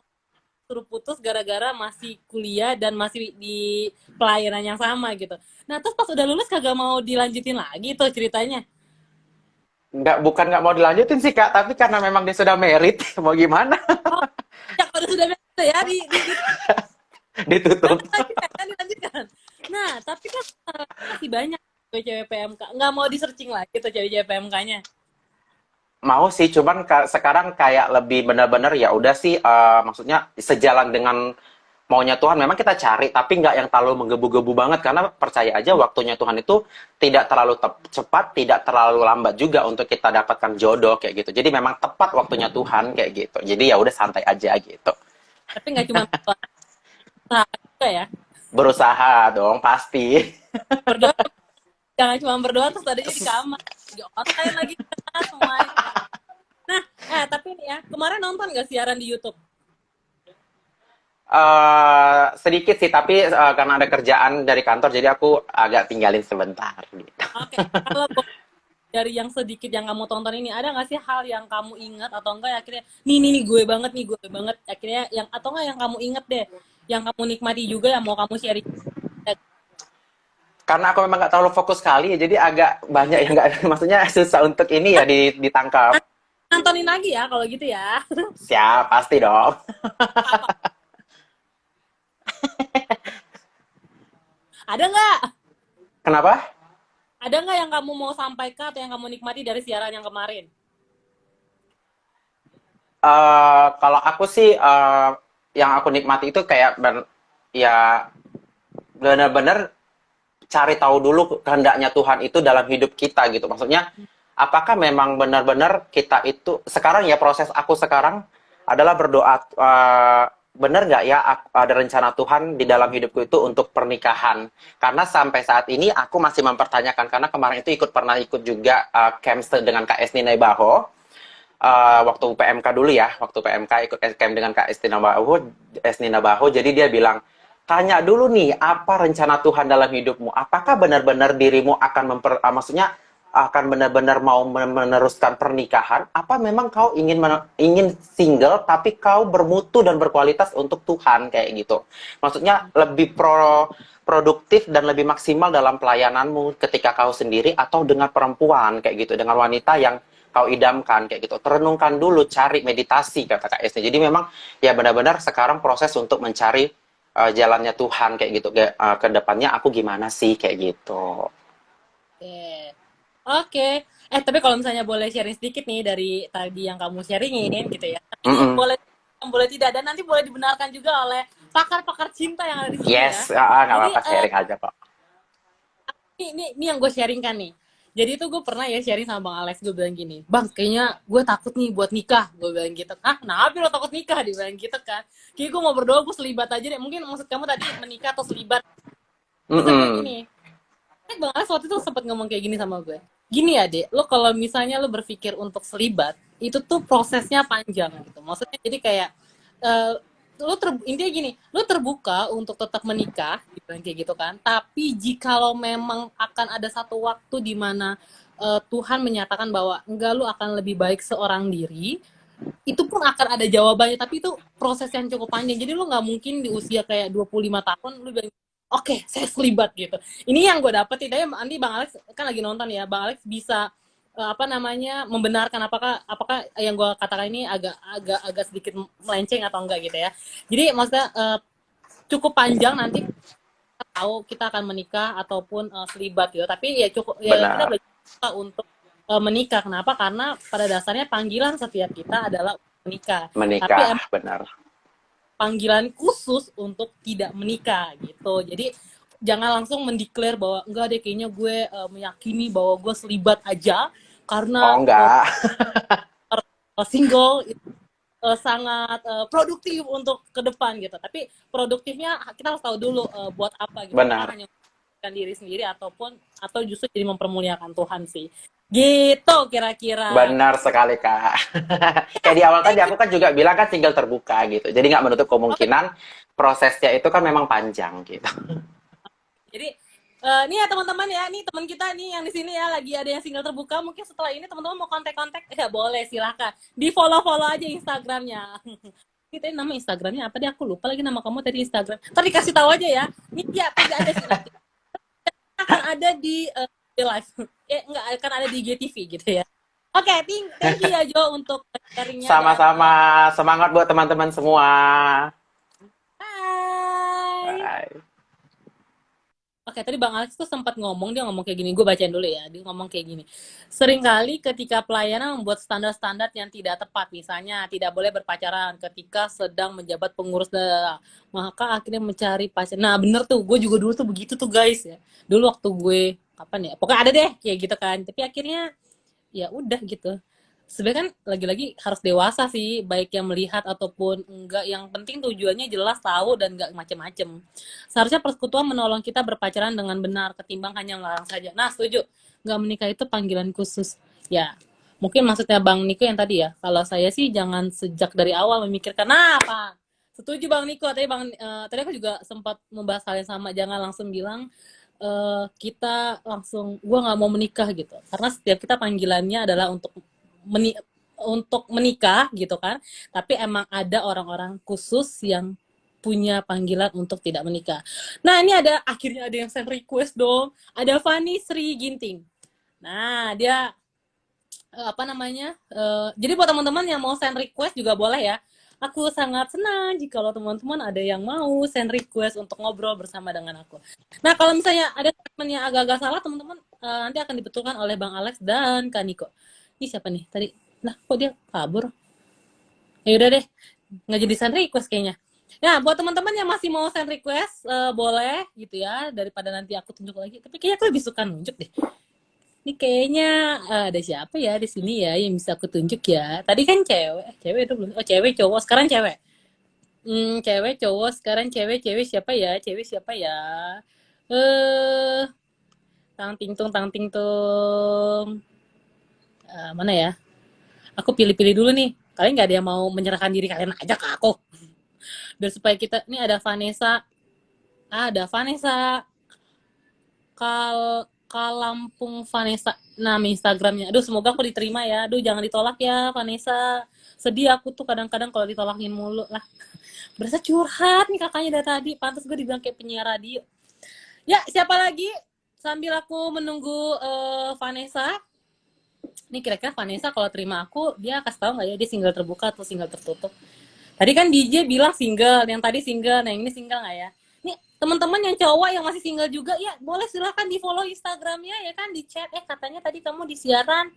suruh putus gara-gara masih kuliah dan masih di pelayanan yang sama gitu. Nah, terus pas udah lulus kagak mau dilanjutin lagi tuh ceritanya. Bukan nggak mau dilanjutin sih Kak, tapi karena memang dia sudah merit, mau gimana? Oh, ya kalau sudah beres ya Ditutup. dilanjutkan. Nah, tapi kan masih banyak cewek-cewek PMK. Nggak mau di-searching lagi tuh cewek-cewek PMK-nya. Mau sih, cuman sekarang kayak lebih benar-benar ya udah sih, maksudnya sejalan dengan maunya Tuhan. Memang kita cari, tapi nggak yang terlalu menggebu-gebu banget, karena percaya aja waktunya Tuhan itu tidak terlalu cepat, tidak terlalu lambat juga untuk kita dapatkan jodoh kayak gitu. Jadi memang tepat waktunya Tuhan kayak gitu. Jadi ya udah santai aja gitu. Tapi nggak cuma usaha juga ya. Berusaha dong, pasti. Berdoa, jangan cuma berdoa terus tadinya di kamar. Di online lagi kan semuanya. Nah, tapi nih ya, kemarin nonton nggak siaran di YouTube? Sedikit sih, tapi karena ada kerjaan dari kantor, jadi aku agak tinggalin sebentar gitu. Oke, kalau dari yang sedikit yang kamu tonton ini, ada nggak sih hal yang kamu ingat atau enggak ya, akhirnya nih gue banget akhirnya yang atau enggak yang kamu inget deh, yang kamu nikmati juga yang mau kamu share. Karena aku memang nggak terlalu fokus sekali, jadi agak banyak yang nggak, maksudnya susah untuk ini ya ditangkap. Nontonin lagi ya kalau gitu ya. Siap, pasti dong. Ada nggak? Kenapa? Ada nggak yang kamu mau sampaikan atau yang kamu nikmati dari siaran yang kemarin? Kalau aku sih, yang aku nikmati itu kayak ya benar-benar cari tahu dulu kehendaknya Tuhan itu dalam hidup kita gitu. Maksudnya, apakah memang benar-benar kita itu sekarang ya, proses aku sekarang adalah berdoa, benar nggak ya ada rencana Tuhan di dalam hidupku itu untuk pernikahan. Karena sampai saat ini aku masih mempertanyakan, karena kemarin itu pernah ikut juga camp dengan Kak Esti Naibaho. Waktu PMK dulu ya, waktu PMK ikut camp dengan Kak Esti Nabaho, jadi dia bilang, tanya dulu nih, apa rencana Tuhan dalam hidupmu? Apakah benar-benar dirimu akan maksudnya akan benar-benar mau meneruskan pernikahan, apa memang kau ingin single tapi kau bermutu dan berkualitas untuk Tuhan kayak gitu. Maksudnya lebih produktif dan lebih maksimal dalam pelayananmu ketika kau sendiri atau dengan perempuan kayak gitu, dengan wanita yang kau idamkan kayak gitu. Terenungkan dulu, cari meditasi kata Kak Esnya. Jadi memang ya benar-benar sekarang proses untuk mencari jalannya Tuhan kayak gitu. Ke depannya aku gimana sih kayak gitu. Oke. Oke. Tapi kalau misalnya boleh sharing sedikit nih dari tadi yang kamu sharingin gitu ya. Ini Mm-mm. boleh tidak dan nanti boleh dibenarkan juga oleh pakar-pakar cinta yang ada di sini ya. Yes, nggak Jadi apa-apa sharing aja kok. ini yang gue sharingkan nih. Jadi itu gue pernah ya sharing sama Bang Alex, gue bilang gini, Bang, kayaknya gue takut nih buat nikah. Gue bilang gitu. Ah, kenapa lo takut nikah? Dia bilang gitu kan. Kayaknya gue mau berdoa, gue selibat aja deh. Mungkin maksud kamu tadi menikah atau selibat. Terus dia bilang Mm-mm. gini, Bang Alex waktu itu sempat ngomong kayak gini sama gue. Gini ya, Dek, lo kalau misalnya lo berpikir untuk selibat, itu tuh prosesnya panjang gitu. Maksudnya jadi kayak eh, intinya gini, lo terbuka untuk tetap menikah, gitu, kayak gitu kan. Tapi jikalau memang akan ada satu waktu di mana Tuhan menyatakan bahwa enggak, lo akan lebih baik seorang diri, itu pun akan ada jawabannya, tapi itu proses yang cukup panjang. Jadi lu nggak mungkin di usia kayak 25 tahun lu bilang, oke, saya selibat gitu. Ini yang gue dapet, tidak nanti Bang Alex kan lagi nonton ya, Bang Alex bisa apa namanya membenarkan apakah yang gue katakan ini agak sedikit melenceng atau enggak gitu ya. Jadi maksudnya cukup panjang nanti kita tahu kita akan menikah ataupun selibat gitu. Tapi ya cukup ya kita Benar. belajar untuk menikah. Kenapa? Karena pada dasarnya panggilan setiap kita adalah menikah. Tapi Menikah, emang benar. panggilan khusus untuk tidak menikah gitu. Jadi jangan langsung mendeklar bahwa enggak deh, kayaknya gue meyakini bahwa gue selibat aja Oh, karena enggak. single itu sangat produktif untuk ke depan gitu. Tapi produktifnya kita harus tahu dulu buat apa gitu. Apakah Benar. hanya memuliakan diri sendiri atau justru jadi mempermuliakan Tuhan sih. Gitu kira-kira. Benar sekali, Kak. Kayak di awal tadi Thank you. aku kan juga bilang kan single terbuka gitu. Jadi nggak menutup Oke. kemungkinan prosesnya itu kan memang panjang gitu. Jadi nih ya teman-teman ya, nih teman kita nih yang di sini ya lagi ada yang single terbuka. Mungkin setelah ini teman-teman mau kontak-kontak, ya boleh silahkan. Di follow-follow aja Instagramnya. Ini tadi nama Instagramnya apa deh? Aku lupa lagi nama kamu tadi Instagram. Tadi kasih tahu aja ya. Ini ya pasti ada sih nanti. Akan ada di live. Enggak akan ada di GTV gitu ya. Oke, thank you ya Jo untuk sharingnya dan Sama-sama. Semangat buat teman-teman semua. bye. Bye. Oke, tadi Bang Alex tuh sempat dia ngomong kayak gini, gue bacain dulu ya, dia ngomong kayak gini. Seringkali ketika pelayanan membuat standar-standar yang tidak tepat, misalnya tidak boleh berpacaran ketika sedang menjabat pengurus, maka akhirnya mencari pacar. Nah bener tuh, gue juga dulu tuh begitu tuh guys ya. Dulu waktu gue, kapan ya, pokoknya ada deh kayak gitu kan, tapi akhirnya ya udah gitu. Sebenarnya kan lagi-lagi harus dewasa sih, baik yang melihat ataupun enggak. Yang penting tujuannya jelas, tahu, dan enggak macem-macem. Seharusnya persekutuan menolong kita berpacaran dengan benar ketimbang hanya melarang saja. Nah, setuju. Enggak menikah itu panggilan khusus. Ya, mungkin maksudnya Bang Niko yang tadi ya. Kalau saya sih jangan sejak dari awal memikirkan apa. Setuju Bang Niko. Tadi aku juga sempat membahas hal yang sama. Jangan langsung bilang kita langsung gue nggak mau menikah gitu. Karena setiap kita panggilannya adalah untuk menikah gitu kan, tapi emang ada orang-orang khusus yang punya panggilan untuk tidak menikah. Nah ini akhirnya ada yang send request dong, ada Fani Sri Ginting. Nah dia apa namanya, jadi buat teman-teman yang mau send request juga boleh ya. Aku sangat senang jika teman-teman ada yang mau send request untuk ngobrol bersama dengan aku. Nah kalau misalnya ada teman yang agak-agak salah, teman-teman nanti akan dibetulkan oleh Bang Alex dan Kak Niko. Ini siapa nih tadi? Lah kok dia kabur? Ya udah deh, nggak jadi send request kayaknya. Nah buat teman-teman yang masih mau send request boleh gitu ya, daripada nanti aku tunjuk lagi. Tapi kayaknya aku lebih suka nunjuk deh. Ini kayaknya ada siapa ya di sini ya yang bisa aku tunjuk ya. Tadi kan cewek itu belum. Oh cewek cowok sekarang cewek. Cewek cowok sekarang cewek siapa ya? Cewek siapa ya? Eh, tang ting tung. Mana ya? Aku pilih-pilih dulu nih. Kalian nggak ada yang mau menyerahkan diri kalian aja ke aku. Biar supaya kita, ini ada Vanessa. Ada Vanessa. Lampung Vanessa nama Instagramnya. Aduh semoga aku diterima ya. Aduh jangan ditolak ya Vanessa. Sedih aku tuh kadang-kadang kalau ditolakin mulu lah. Berasa curhat nih kakaknya dari tadi. Pantas gue dibilang kayak penyiar radio. Ya siapa lagi? Sambil aku menunggu Vanessa. Nih kira-kira Vanessa kalau terima aku, dia kasih tahu nggak ya dia single terbuka atau single tertutup? Tadi kan DJ bilang single, yang tadi single, nah yang ini single nggak ya? Nih teman-teman yang cowok yang masih single juga ya boleh silahkan di follow Instagramnya ya kan, di chat. Katanya tadi kamu di siaran,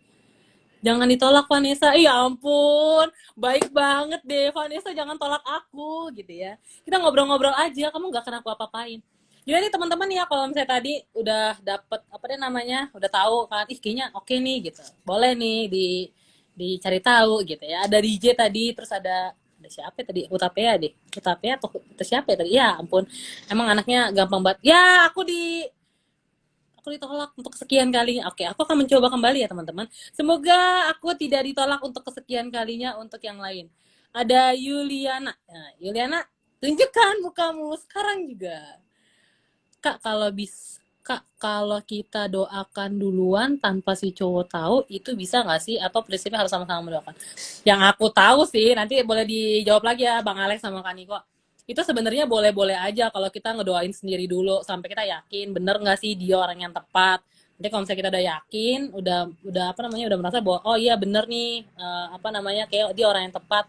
jangan ditolak Vanessa. Ya ampun, baik banget deh Vanessa, jangan tolak aku gitu ya. Kita ngobrol-ngobrol aja, kamu nggak kena apa-apain. Jadi nih teman-teman ya, kalau misalnya tadi udah dapet apa deh namanya, udah tahu kan, kayaknya oke nih gitu, boleh nih dicari tahu gitu ya. Ada DJ tadi, terus ada siapa ya tadi, Utapea deh, Utapea atau siapa ya tadi, ya ampun, emang anaknya gampang banget ya. Aku ditolak untuk kesekian kalinya. Oke, aku akan mencoba kembali ya teman-teman. Semoga aku tidak ditolak untuk kesekian kalinya untuk yang lain. Ada Yuliana. Nah, Yuliana, tunjukkan mukamu sekarang juga. Kak, kalau kita doakan duluan tanpa si cowok tahu, itu bisa nggak sih? Atau prinsipnya harus sama-sama mendoakan? Yang aku tahu sih, nanti boleh dijawab lagi ya Bang Alex sama Kak Niko. Itu sebenarnya boleh-boleh aja kalau kita ngedoain sendiri dulu sampai kita yakin bener nggak sih dia orang yang tepat. Nanti kalau misalnya kita udah yakin, udah apa namanya, udah merasa bahwa oh iya bener nih, apa namanya, kayak dia orang yang tepat.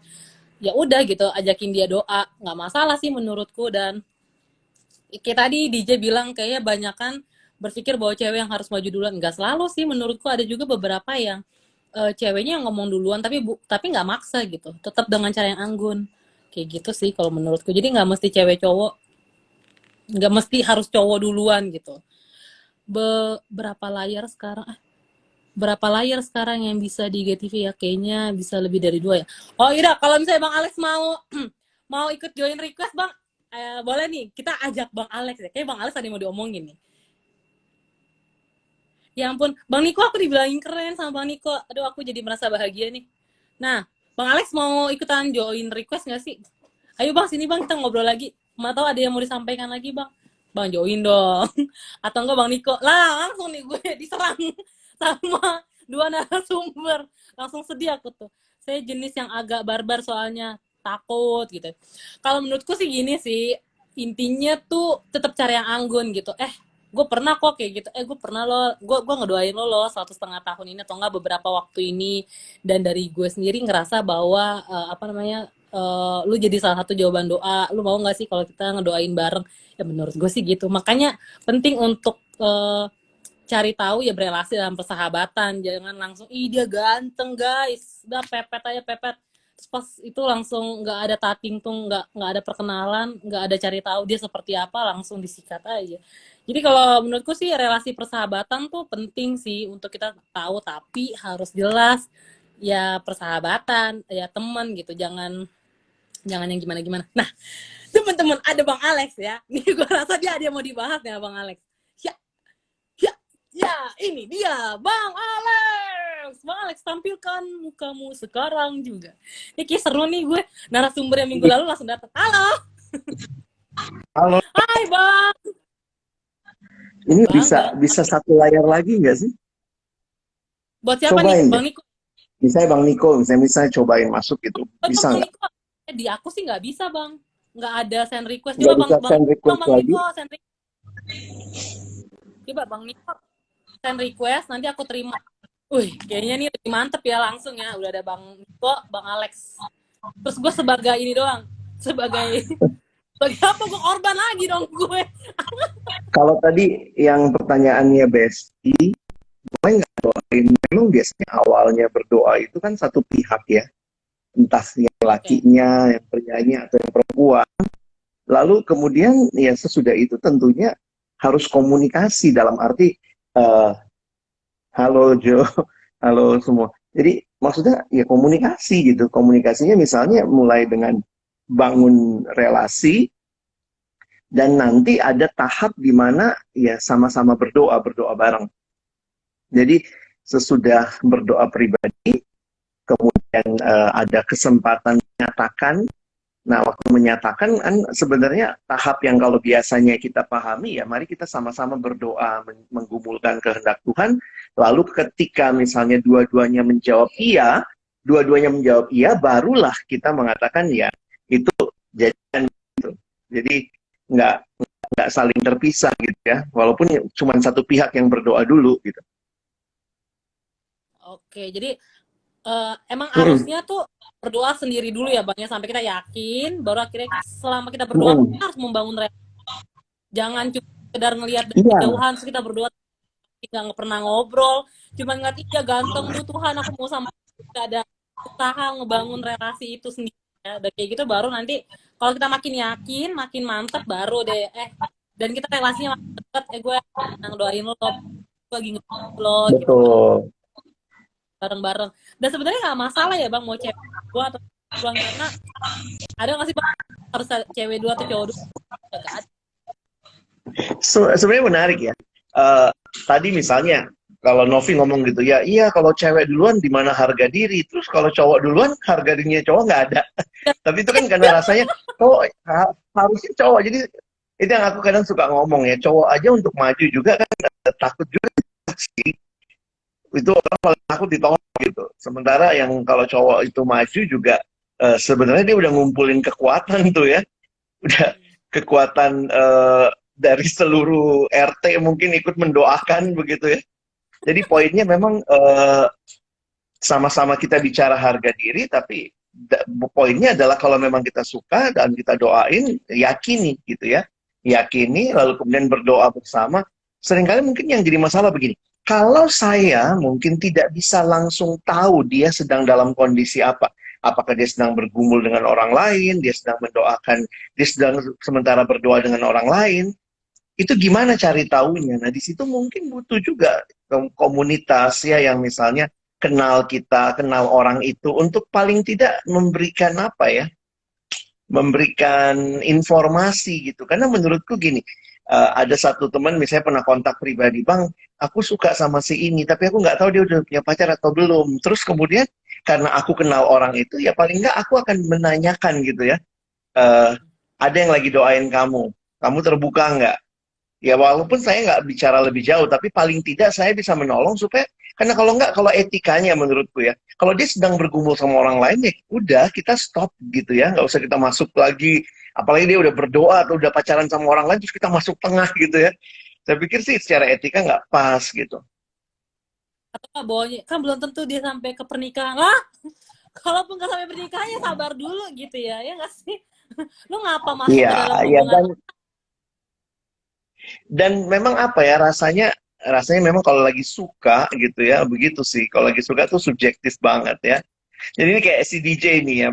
Ya udah gitu, ajakin dia doa, nggak masalah sih menurutku. Dan kayak tadi DJ bilang kayaknya banyakan berpikir bahwa cewek yang harus maju duluan. Nggak selalu sih menurutku, ada juga beberapa yang ceweknya yang ngomong duluan tapi nggak maksa gitu, tetap dengan cara yang anggun kayak gitu sih kalau menurutku. Jadi nggak mesti cewek cowok, nggak mesti harus cowok duluan gitu. Berapa layar sekarang yang bisa di GTV ya? Kayaknya bisa lebih dari 2 ya. Oh iya, kalau misalnya Bang Alex mau mau ikut join request Bang, boleh nih, kita ajak Bang Alex ya. Kayak Bang Alex tadi mau diomongin nih. Ya ampun, Bang Niko, aku dibilangin keren sama Bang Niko. Aduh, aku jadi merasa bahagia nih. Nah, Bang Alex mau ikutan join request nggak sih? Ayo Bang, sini Bang, kita ngobrol lagi. Mau tahu ada yang mau disampaikan lagi Bang? Bang, join dong. Atau enggak Bang Niko? Lah, langsung nih gue diserang sama 2 narasumber. Langsung sedih aku tuh. Saya jenis yang agak barbar soalnya, takut gitu. Kalau menurutku sih gini sih, intinya tuh tetap cari yang anggun gitu. Gue pernah kok kayak gitu. Gue pernah loh, gue ngedoain lo 1,5 tahun ini atau enggak beberapa waktu ini. Dan dari gue sendiri ngerasa bahwa apa namanya, lu jadi salah satu jawaban doa. Lu mau nggak sih kalau kita ngedoain bareng? Ya menurut gue sih gitu. Makanya penting untuk cari tahu ya, berelasi dalam persahabatan. Jangan langsung ih dia ganteng guys, udah pepet aja pepet. Terus pas itu langsung nggak ada tating tuh, nggak ada perkenalan, nggak ada cari tahu dia seperti apa, langsung disikat aja. Jadi kalau menurutku sih relasi persahabatan tuh penting sih untuk kita tahu, tapi harus jelas ya, persahabatan ya teman gitu, jangan yang gimana-gimana. Nah, teman-teman, ada Bang Alex ya. Nih gue rasa dia ada yang mau dibahas ya Bang Alex. Ya, ya, ya, ini dia Bang Alex. Bang Alex, tampilkan mukamu sekarang juga. Ini kayak seru nih, gue narasumber yang minggu lalu langsung datang. Halo. Halo. Hai Bang. Ini Bang, bisa satu layar lagi nggak sih? Buat siapa Cobain nih, deh. Bang Niko? Misalnya Bang Niko, misalnya cobain masuk gitu. Bisa Bang nggak? Niko, di aku sih nggak bisa Bang. Nggak ada send request. Nggak Coba bisa send request Bang lagi? Niko send request. Coba Bang Niko send request, nanti aku terima. Wih, kayaknya nih lebih mantep ya langsung ya. Udah ada Bang Niko, Bang Alex. Terus gue sebagai ini doang. Sebagai apa, gue korban lagi dong gue. Kalau tadi yang pertanyaannya Besti, boleh nggak doain? Memang biasanya awalnya berdoa itu kan satu pihak ya. Entah yang lakinya, yang prianya, atau yang perempuan. Lalu kemudian ya sesudah itu tentunya harus komunikasi dalam arti halo Jo, halo semua. Jadi maksudnya ya komunikasi gitu. Komunikasinya misalnya mulai dengan bangun relasi, dan nanti ada tahap di mana ya sama-sama berdoa bareng. Jadi sesudah berdoa pribadi, kemudian ada kesempatan menyatakan Nah, waktu menyatakan kan sebenarnya tahap yang kalau biasanya kita pahami ya, mari kita sama-sama berdoa menggumulkan kehendak Tuhan. Lalu ketika misalnya dua-duanya menjawab iya, barulah kita mengatakan ya itu jadikan gitu. Jadi nggak nggak saling terpisah gitu ya, walaupun cuma satu pihak yang berdoa dulu gitu. Oke, jadi emang Mm-mm. harusnya tuh berdoa sendiri dulu ya Bang ya, sampai kita yakin, baru akhirnya selama kita berdoa Mm-mm. kita harus membangun relasi. Jangan cuma sekedar ngelihat dari Iya, kejauhan terus kita berdoa nggak pernah ngobrol, cuma ngeliat iya ganteng tuh Tuhan aku mau sama, nggak ada usaha ngebangun relasi itu sendiri ya. Dan kayak gitu baru nanti kalau kita makin yakin, makin mantap baru deh dan kita relasinya makin dekat, gue yang doain lo, gue lagi ngebantu lo gitu betul. bareng-bareng. Dan sebenarnya nggak masalah ya Bang mau cewek dua atau duluan, karena ada nggak sih Bang harus cewek dua atau cowok dua? Nggak ada. Sebenarnya menarik ya. Eh, Tadi misalnya kalau Novi ngomong gitu ya, iya kalau cewek duluan di mana harga diri, terus kalau cowok duluan harga dirinya cowok nggak ada. Tapi itu kan karena rasanya cowok harusnya cowok. Jadi itu yang aku kadang suka ngomong ya, cowok aja untuk maju juga kan takut juga sih. Itu orang paling takut ditolak gitu. Sementara yang kalau cowok itu maju juga sebenarnya dia udah ngumpulin kekuatan tuh ya, udah kekuatan dari seluruh RT mungkin ikut mendoakan begitu ya. Jadi poinnya memang sama-sama kita bicara harga diri, tapi poinnya adalah kalau memang kita suka dan kita doain, yakini gitu ya. Yakini, lalu kemudian berdoa bersama. Seringkali mungkin yang jadi masalah begini, kalau saya mungkin tidak bisa langsung tahu dia sedang dalam kondisi apa. Apakah dia sedang bergumul dengan orang lain, dia sedang mendoakan, dia sedang sementara berdoa dengan orang lain, itu gimana cari tahunya? Nah, di situ mungkin butuh juga komunitas ya yang misalnya kenal kita, kenal orang itu untuk paling tidak memberikan apa ya? Memberikan informasi gitu. Karena menurutku gini, ada satu teman misalnya pernah kontak pribadi, Bang, aku suka sama si ini, tapi aku nggak tahu dia udah punya pacar atau belum. Terus kemudian karena aku kenal orang itu, ya paling nggak aku akan menanyakan gitu ya, eh, ada yang lagi doain kamu terbuka nggak? Ya walaupun saya nggak bicara lebih jauh, tapi paling tidak saya bisa menolong supaya, karena kalau nggak, kalau etikanya menurutku ya, kalau dia sedang bergumul sama orang lain ya udah kita stop gitu ya, nggak usah kita masuk lagi, apalagi dia udah berdoa atau udah pacaran sama orang lain terus kita masuk tengah gitu ya. Saya pikir sih secara etika nggak pas gitu. Atau nggak bawanya kan belum tentu dia sampai ke pernikahan lah. Kalaupun nggak sampai pernikahan ya sabar dulu gitu ya nggak sih? Lu ngapa masuk Iya, ke dalam ya hubungan? dan memang apa ya rasanya memang kalau lagi suka gitu ya begitu sih. Kalau lagi suka tuh subjektif banget ya. Jadi ini kayak si DJ nih ya,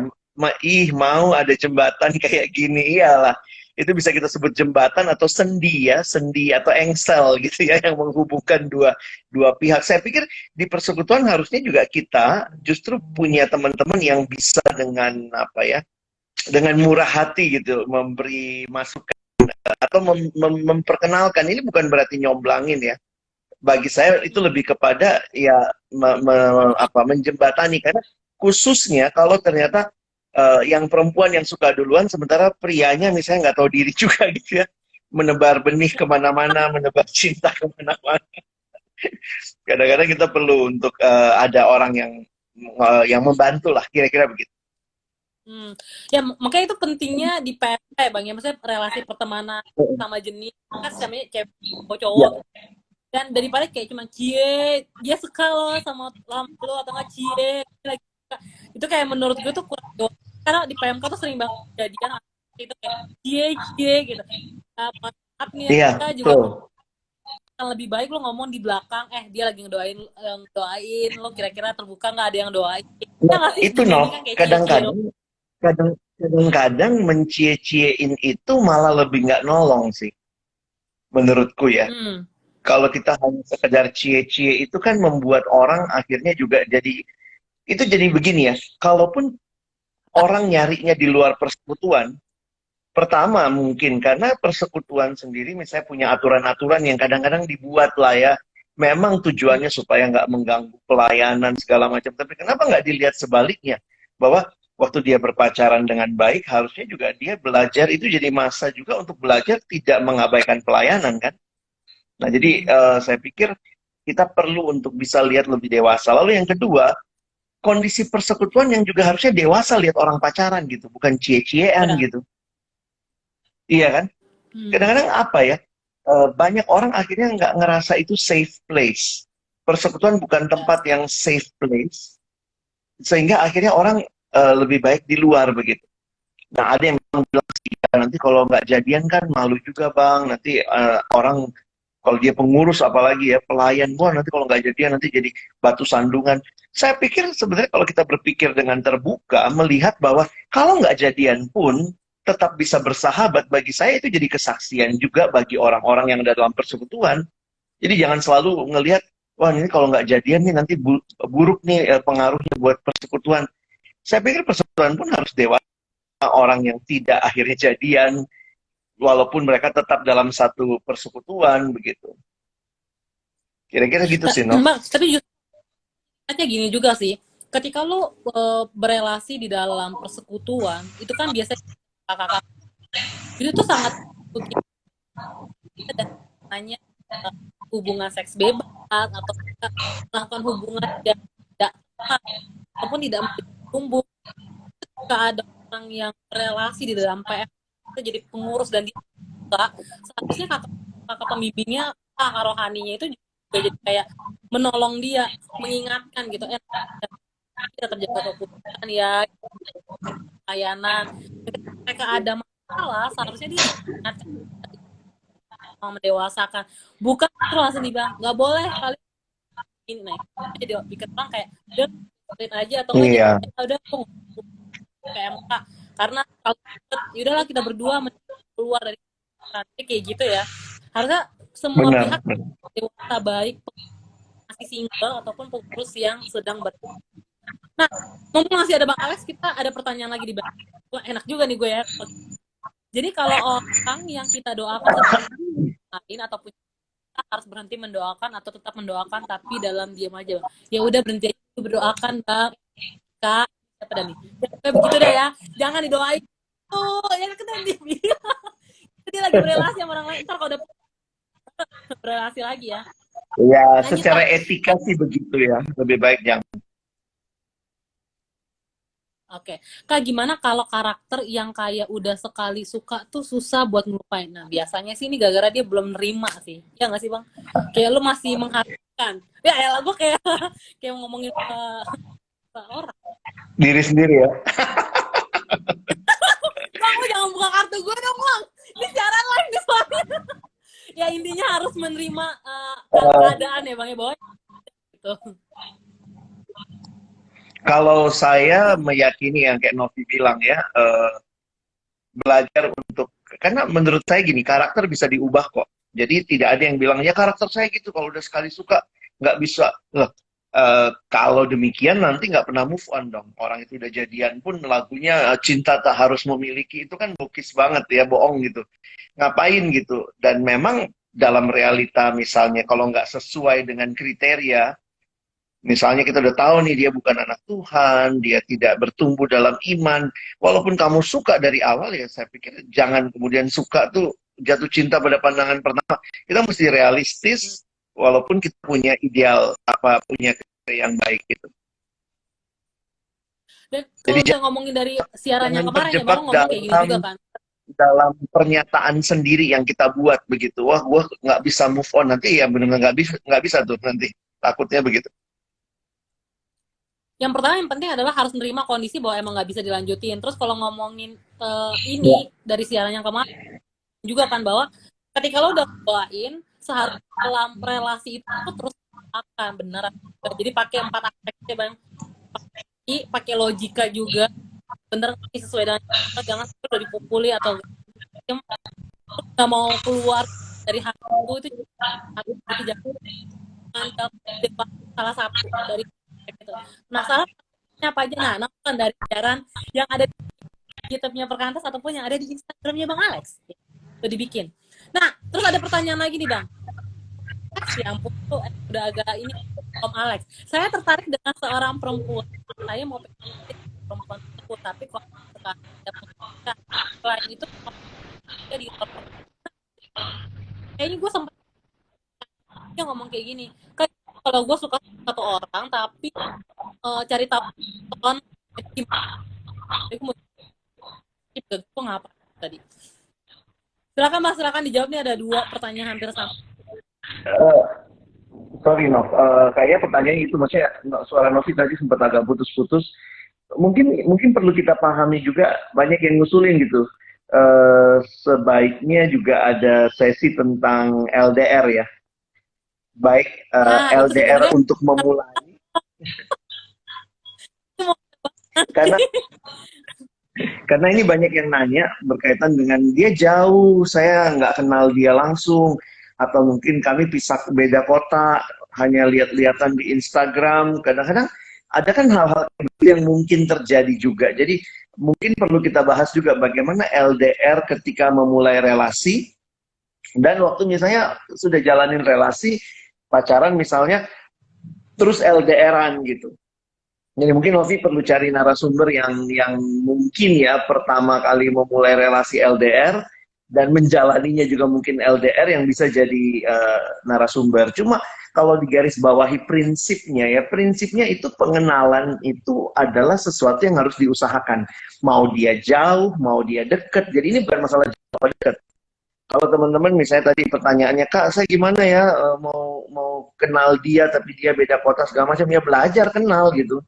mau ada jembatan kayak gini, iyalah. Itu bisa kita sebut jembatan atau sendi ya, sendi atau engsel gitu ya, yang menghubungkan dua pihak. Saya pikir di persekutuan harusnya juga kita justru punya teman-teman yang bisa dengan apa ya, dengan murah hati gitu, memberi masukan atau memperkenalkan. Ini bukan berarti nyomblangin ya. Bagi saya itu lebih kepada ya menjembatani, karena khususnya kalau ternyata yang perempuan yang suka duluan sementara prianya misalnya nggak tahu diri juga gitu ya, menebar benih kemana-mana, menebar cinta kemana-mana. Kadang-kadang kita perlu untuk ada orang yang membantu lah, kira-kira begitu. Ya makanya itu pentingnya di PMK ya Bang ya, maksudnya relasi pertemanan sama jenis kan namanya cewek atau Ya, cowok, dan daripada kayak cuma cie dia suka lo sama lo atau nggak cie dia lagi suka, itu kayak menurut gue tuh kurang jauh. Karena di PMK tuh sering banget kejadian itu kayak cie cie gitu. Nah, maaf nih ya, iya, kita juga betul. kan lebih baik lo ngomong di belakang, dia lagi ngedoain lo, kira-kira terbuka nggak ada yang doain ya Nah, nggak sih, itu dunia ini no, kan kayak cie-cie kadang-kadang doang. kadang-kadang mencie-ciein itu malah lebih nggak nolong sih, menurutku ya. Hmm. Kalau kita hanya sekedar cie-cie itu kan membuat orang akhirnya juga jadi, itu jadi begini ya, kalaupun orang nyarinya di luar persekutuan, pertama mungkin karena persekutuan sendiri misalnya punya aturan-aturan yang kadang-kadang dibuat lah ya, memang Hmm. tujuannya supaya nggak mengganggu pelayanan segala macam, tapi kenapa nggak dilihat sebaliknya, bahwa waktu dia berpacaran dengan baik, harusnya juga dia belajar, itu jadi masa juga untuk belajar tidak mengabaikan pelayanan kan. Nah, jadi saya pikir kita perlu untuk bisa lihat lebih dewasa. Lalu yang kedua, kondisi persekutuan yang juga harusnya dewasa lihat orang pacaran gitu, bukan cie-ciean Benar. gitu. Iya kan? Kadang-kadang apa ya, banyak orang akhirnya nggak ngerasa itu safe place. Persekutuan bukan tempat yang safe place, sehingga akhirnya orang lebih baik di luar begitu. Nah, ada yang bilang sih, "Ya, nanti kalau nggak jadian kan malu juga bang, nanti orang kalau dia pengurus apalagi ya pelayan, wah nanti kalau nggak jadian nanti jadi batu sandungan." Saya pikir sebenarnya kalau kita berpikir dengan terbuka, melihat bahwa kalau nggak jadian pun tetap bisa bersahabat, bagi saya itu jadi kesaksian juga bagi orang-orang yang ada dalam persekutuan. Jadi jangan selalu ngelihat, wah ini kalau nggak jadian nih nanti buruk nih pengaruhnya buat persekutuan. Saya pikir persekutuan pun harus dewasa, orang yang tidak akhirnya jadian, walaupun mereka tetap dalam satu persekutuan begitu. Kira-kira gitu sih, Nov. Bang, tapi justru gini juga sih. Ketika lo berelasi di dalam persekutuan, itu kan biasanya kakak-kakak itu tuh sangat dan hanya hubungan seks bebas atau melakukan hubungan yang tidak tepat ataupun tidak tumbuh. Ketika ada orang yang berelasi di dalam PF itu jadi pengurus dan dia suka, seharusnya kakak pembimbingnya, kakak rohaninya itu juga jadi kayak menolong dia, mengingatkan gitu, kita terjaga kekuatan ya, layanan. Ketika ada masalah, seharusnya dia ingatkan, mendewasakan, bukan terus langsung dibilang nggak boleh kali ini. Nah, jadi pikir orang kayak udah aja atau enggak Iya. udah kayak MK, karena kalau yaudahlah kita berdua keluar dari nanti kayak gitu ya. Harusnya semua Benar. pihak dewasa, baik masih single ataupun pengurus yang sedang Nah, mumpung masih ada Bang Alex, kita ada pertanyaan lagi di Bang. Wah, enak juga nih gue ya. Jadi kalau orang yang kita doakan lain ataupun kita harus berhenti mendoakan atau tetap mendoakan tapi dalam diam aja, Bang. Ya udah berhenti aja berdoakan, Bang. Kak, siapa dah nih? Ya, kayak begitu deh ya. Jangan didoain. Oh, ya kita dia lagi berelasi sama orang lain. Ntar kalau udah berelasi lagi ya. Ya, Lanjut, secara Kak. etika sih begitu ya. Lebih baik jangan. Oke, Kak, gimana kalau karakter yang kayak udah sekali suka tuh susah buat ngelupain? Nah, biasanya sih ini gara-gara dia belum nerima sih. Ya nggak sih, Bang? Kayak lu masih mengharapkan. Ya elah, gue kayak kayak ngomongin ke orang. Diri sendiri ya. Bang, lu jangan buka kartu gue dong, Bang. Ini siaran live nih soalnya. Ya intinya harus menerima keadaan ya, Bang, ya, Boy. Gitu. Kalau saya meyakini yang kayak Novi bilang ya, belajar untuk, karena menurut saya gini, karakter bisa diubah kok. Jadi tidak ada yang bilang, ya karakter saya gitu, kalau udah sekali suka, nggak bisa. Loh, kalau demikian nanti nggak pernah move on dong. Orang itu udah jadian pun lagunya Cinta Tak Harus Memiliki, itu kan bokis banget ya, bohong gitu. Ngapain gitu. Dan memang dalam realita misalnya, kalau nggak sesuai dengan kriteria, misalnya kita udah tahu nih dia bukan anak Tuhan, dia tidak bertumbuh dalam iman. Walaupun kamu suka dari awal ya, saya pikir jangan kemudian suka tuh jatuh cinta pada pandangan pertama. Kita mesti realistis, walaupun kita punya ideal punya kriteria yang baik gitu. Dan Jadi kalau kita ngomongin dari siarannya jangan kemarin ya, terjebak Bang ngomong kayak gini juga kan. dalam pernyataan sendiri yang kita buat begitu. Wah, gue nggak bisa move on nanti ya, benar-benar nggak bisa tuh nanti. Takutnya begitu. Yang pertama yang penting adalah harus menerima kondisi bahwa emang nggak bisa dilanjutin. Terus kalau ngomongin ini dari siaran yang kemarin juga kan, bahwa ketika lo udah doain, seharusnya dalam relasi itu terus akan benar. Jadi pakai 4 aspeknya, Bang. Pakai logika juga, bener sesuai dengan jangan sampai udah dipukuli atau nggak mau keluar dari hati itu jangan salah satu dari gitu. Nah, salahnya apa aja? Nah, nonton dari siaran yang ada di YouTube-nya Perkantas ataupun yang ada di Instagram-nya Bang Alex. Itu dibikin. Nah, terus ada pertanyaan lagi nih, Bang. Ya ampun, tuh udah agak ini Om Alex. Saya tertarik dengan seorang perempuan. Saya mau perempuan tapi kalau sekarang ada pembicaraan selain itu jadi kayaknya gue sempat ngomong kayak gini kan, kalau gue suka satu orang tapi cari tahu kan gimana. Jadi gue mau gue ngapa tadi. Silakan Mas, silakan dijawab nih, ada 2 pertanyaan hampir sama. Sorry Nov, kayaknya pertanyaan itu maksudnya suara Novi tadi sempat agak putus-putus. Mungkin perlu kita pahami juga, banyak yang ngusulin gitu. Sebaiknya juga ada sesi tentang LDR ya. Baik LDR untuk memulai. Karena ini banyak yang nanya berkaitan dengan dia jauh, saya nggak kenal dia langsung, atau mungkin kami pisah beda kota, hanya lihat-lihatan di Instagram. Kadang-kadang ada kan hal-hal yang mungkin terjadi juga. Jadi mungkin perlu kita bahas juga bagaimana LDR ketika memulai relasi, dan waktu misalnya sudah jalanin relasi, pacaran misalnya, terus LDR-an gitu. Jadi mungkin Novi perlu cari narasumber yang mungkin ya pertama kali memulai relasi LDR dan menjalaninya juga mungkin LDR yang bisa jadi narasumber. Cuma kalau digaris bawahi prinsipnya ya, prinsipnya itu pengenalan itu adalah sesuatu yang harus diusahakan. Mau dia jauh, mau dia deket. Jadi ini bukan masalah jauh atau deket. Kalau teman-teman misalnya tadi pertanyaannya, Kak, saya gimana ya mau kenal dia tapi dia beda kota segala macam, ya belajar kenal gitu.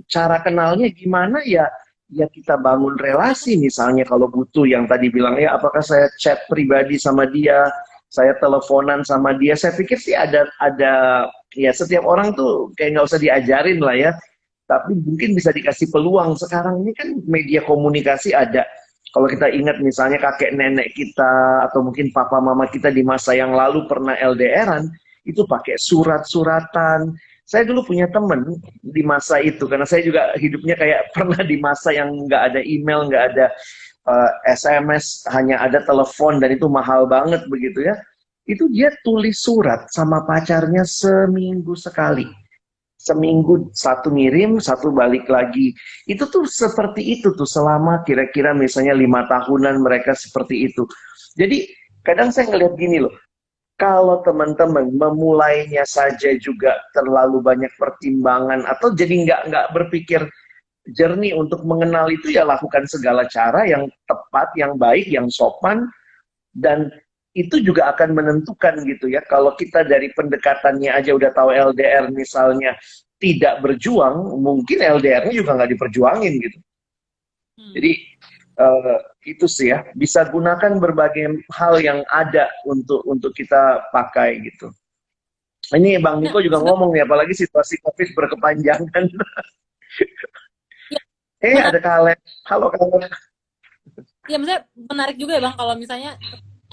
Cara kenalnya gimana ya kita bangun relasi, misalnya kalau butuh yang tadi bilang ya, apakah saya chat pribadi sama dia, saya teleponan sama dia. Saya pikir sih ada ya, setiap orang tuh kayak nggak usah diajarin lah ya, tapi mungkin bisa dikasih peluang. Sekarang ini kan media komunikasi ada. Kalau kita ingat misalnya kakek nenek kita atau mungkin papa mama kita di masa yang lalu pernah LDRan, itu pakai surat-suratan. Saya dulu punya temen di masa itu, karena saya juga hidupnya kayak pernah di masa yang nggak ada email, nggak ada SMS, hanya ada telepon, dan itu mahal banget begitu ya. Itu dia tulis surat sama pacarnya seminggu sekali. Seminggu satu ngirim, satu balik lagi. Itu tuh seperti itu tuh selama kira-kira misalnya 5 tahunan mereka seperti itu. Jadi kadang saya ngeliat gini loh, kalau teman-teman memulainya saja juga terlalu banyak pertimbangan atau jadi nggak berpikir jernih untuk mengenal itu, ya lakukan segala cara yang tepat, yang baik, yang sopan, dan itu juga akan menentukan gitu ya. Kalau kita dari pendekatannya aja udah tahu LDR misalnya tidak berjuang, mungkin LDR-nya juga nggak diperjuangin gitu. Jadi itu sih ya, bisa gunakan berbagai hal yang ada untuk kita pakai gitu. Ini Bang Niko juga ngomong nih, apalagi situasi COVID berkepanjangan. Ada Kalen. Halo Kalen. Ya maksudnya menarik juga ya Bang, kalau misalnya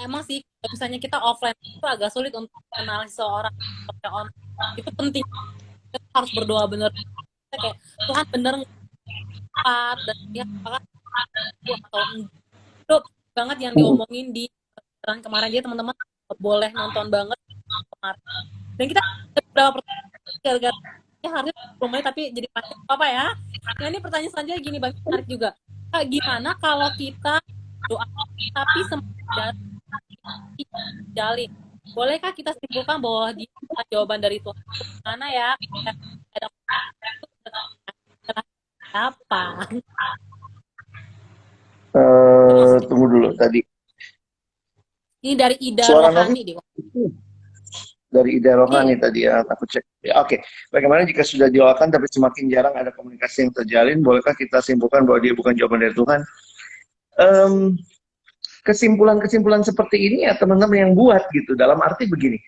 emang sih kalau misalnya kita offline itu agak sulit untuk mengenal seseorang online. Itu penting, kita harus berdoa bener kayak Tuhan bener tepat, dan dia apakah atau enggak banget yang diomongin di kemarin. Jadi teman-teman boleh nonton banget kemarin, dan kita beberapa gara-gara harusnya 10 menit tapi jadi panjang apa ya. Nah ini pertanyaan selanjutnya gini Bang, menarik juga. Kak, gimana kalau kita doa tapi sempat jalin, bolehkah kita simpulkan bahwa dia jawaban dari Tuhan? Mana ya? Apa? Tunggu dulu tadi. Ini dari Ida Suara Rohani Novi? Dari Ida Rohani tadi ya, aku cek. Ya, Oke. Bagaimana jika sudah doakan tapi semakin jarang ada komunikasi yang terjalin, bolehkah kita simpulkan bahwa dia bukan jawaban dari Tuhan? Kesimpulan-kesimpulan seperti ini ya teman-teman yang buat gitu. Dalam arti begini,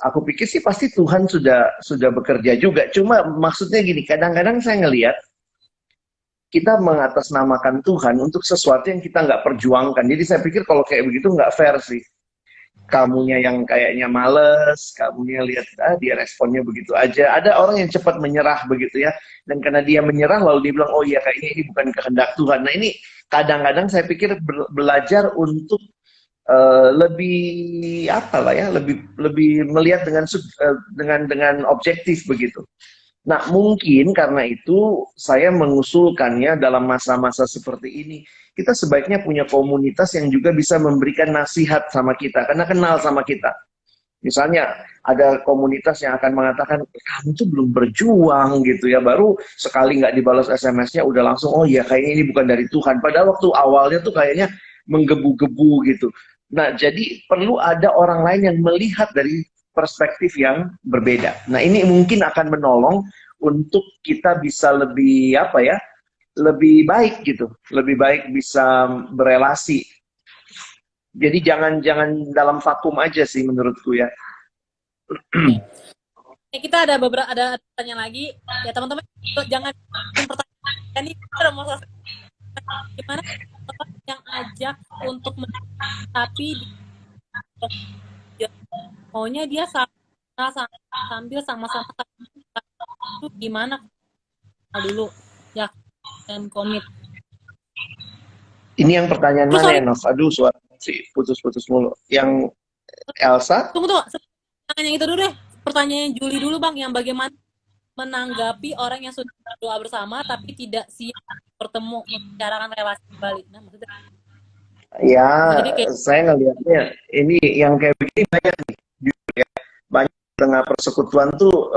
aku pikir sih pasti Tuhan sudah bekerja juga. Cuma maksudnya gini, kadang-kadang saya ngelihat kita mengatasnamakan Tuhan untuk sesuatu yang kita nggak perjuangkan. Jadi saya pikir kalau kayak begitu nggak fair sih. Kamunya yang kayaknya males, kamunya lihat dia responnya begitu aja. Ada orang yang cepat menyerah begitu ya. Dan karena dia menyerah lalu dia bilang, oh iya kayaknya ini bukan kehendak Tuhan. Nah ini kadang-kadang saya pikir belajar untuk lebih apa lah ya, lebih melihat dengan objektif begitu. Nah, mungkin karena itu saya mengusulkannya dalam masa-masa seperti ini, kita sebaiknya punya komunitas yang juga bisa memberikan nasihat sama kita, karena kenal sama kita. Misalnya ada komunitas yang akan mengatakan, kamu tuh belum berjuang gitu ya, baru sekali nggak dibalas SMS-nya udah langsung, oh ya kayaknya ini bukan dari Tuhan. Padahal waktu awalnya tuh kayaknya menggebu-gebu gitu. Nah, jadi perlu ada orang lain yang melihat dari perspektif yang berbeda. Nah, ini mungkin akan menolong untuk kita bisa lebih apa ya, lebih baik gitu, lebih baik bisa berelasi. Jadi jangan dalam vakum aja sih menurutku ya. Kita ada beberapa ada pertanyaan lagi ya teman-teman, jangan pertanyaan ini kita mau selesai. Gimana orang yang ajak untuk tapi maunya dia sambil sama-sama itu gimana dulu ya, dan komit. Ini yang pertanyaan Terus, mana sorry, ya, Nov? Aduh, suara sih putus-putus mulu. Yang Elsa? tunggu pertanyaan yang itu dulu deh, pertanyaan Juli dulu Bang, yang bagaimana menanggapi orang yang sudah berdoa bersama tapi tidak siap bertemu membicarakan relasi kembali. Nah, maksudnya Ya, jadi kayak saya ngelihatnya ini yang kayak begini banyak nih. Jujur ya. Banyak di tengah persekutuan tuh,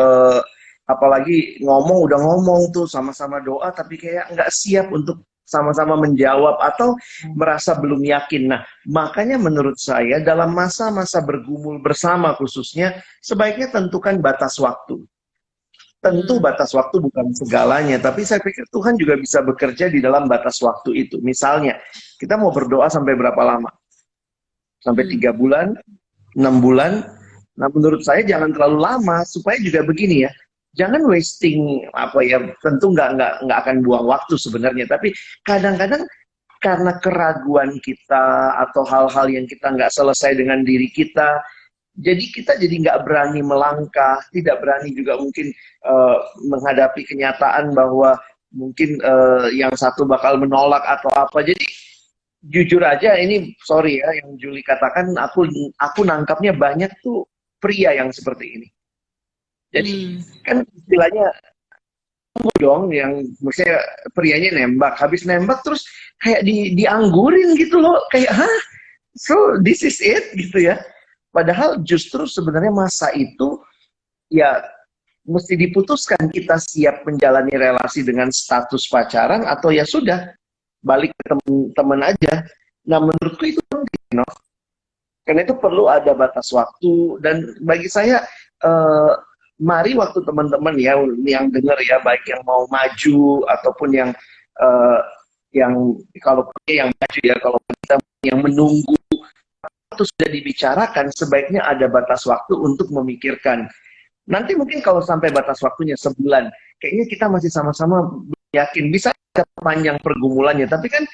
apalagi udah ngomong tuh sama-sama doa, tapi kayak nggak siap untuk sama-sama menjawab atau merasa belum yakin. Nah, makanya menurut saya dalam masa-masa bergumul bersama khususnya, sebaiknya tentukan batas waktu. Tentu batas waktu bukan segalanya, tapi saya pikir Tuhan juga bisa bekerja di dalam batas waktu itu. Misalnya, kita mau berdoa sampai berapa lama? Sampai 3 bulan, 6 bulan. Nah, menurut saya jangan terlalu lama, supaya juga begini ya. Jangan wasting apa ya, tentu nggak akan buang waktu sebenarnya, tapi kadang-kadang karena keraguan kita atau hal-hal yang kita nggak selesai dengan diri kita, jadi kita jadi nggak berani melangkah, tidak berani juga mungkin menghadapi kenyataan bahwa mungkin yang satu bakal menolak atau apa. Jadi jujur aja ini sorry ya yang Juli katakan, aku nangkapnya banyak tuh pria yang seperti ini. Jadi kan istilahnya dong yang maksudnya prianya nembak, habis nembak terus kayak dianggurin gitu loh, kayak hah, so this is it gitu ya. Padahal justru sebenarnya masa itu ya mesti diputuskan, kita siap menjalani relasi dengan status pacaran atau ya sudah balik ke teman-teman aja. Nah, menurutku itu penting, no? Karena itu perlu ada batas waktu. Dan bagi saya mari waktu teman-teman ya yang dengar ya, baik yang mau maju ataupun yang kalau yang maju ya, kalau kita yang menunggu itu sudah dibicarakan, sebaiknya ada batas waktu untuk memikirkan. Nanti mungkin kalau sampai batas waktunya sebulan, kayaknya kita masih sama-sama yakin, bisa panjang pergumulannya, tapi kan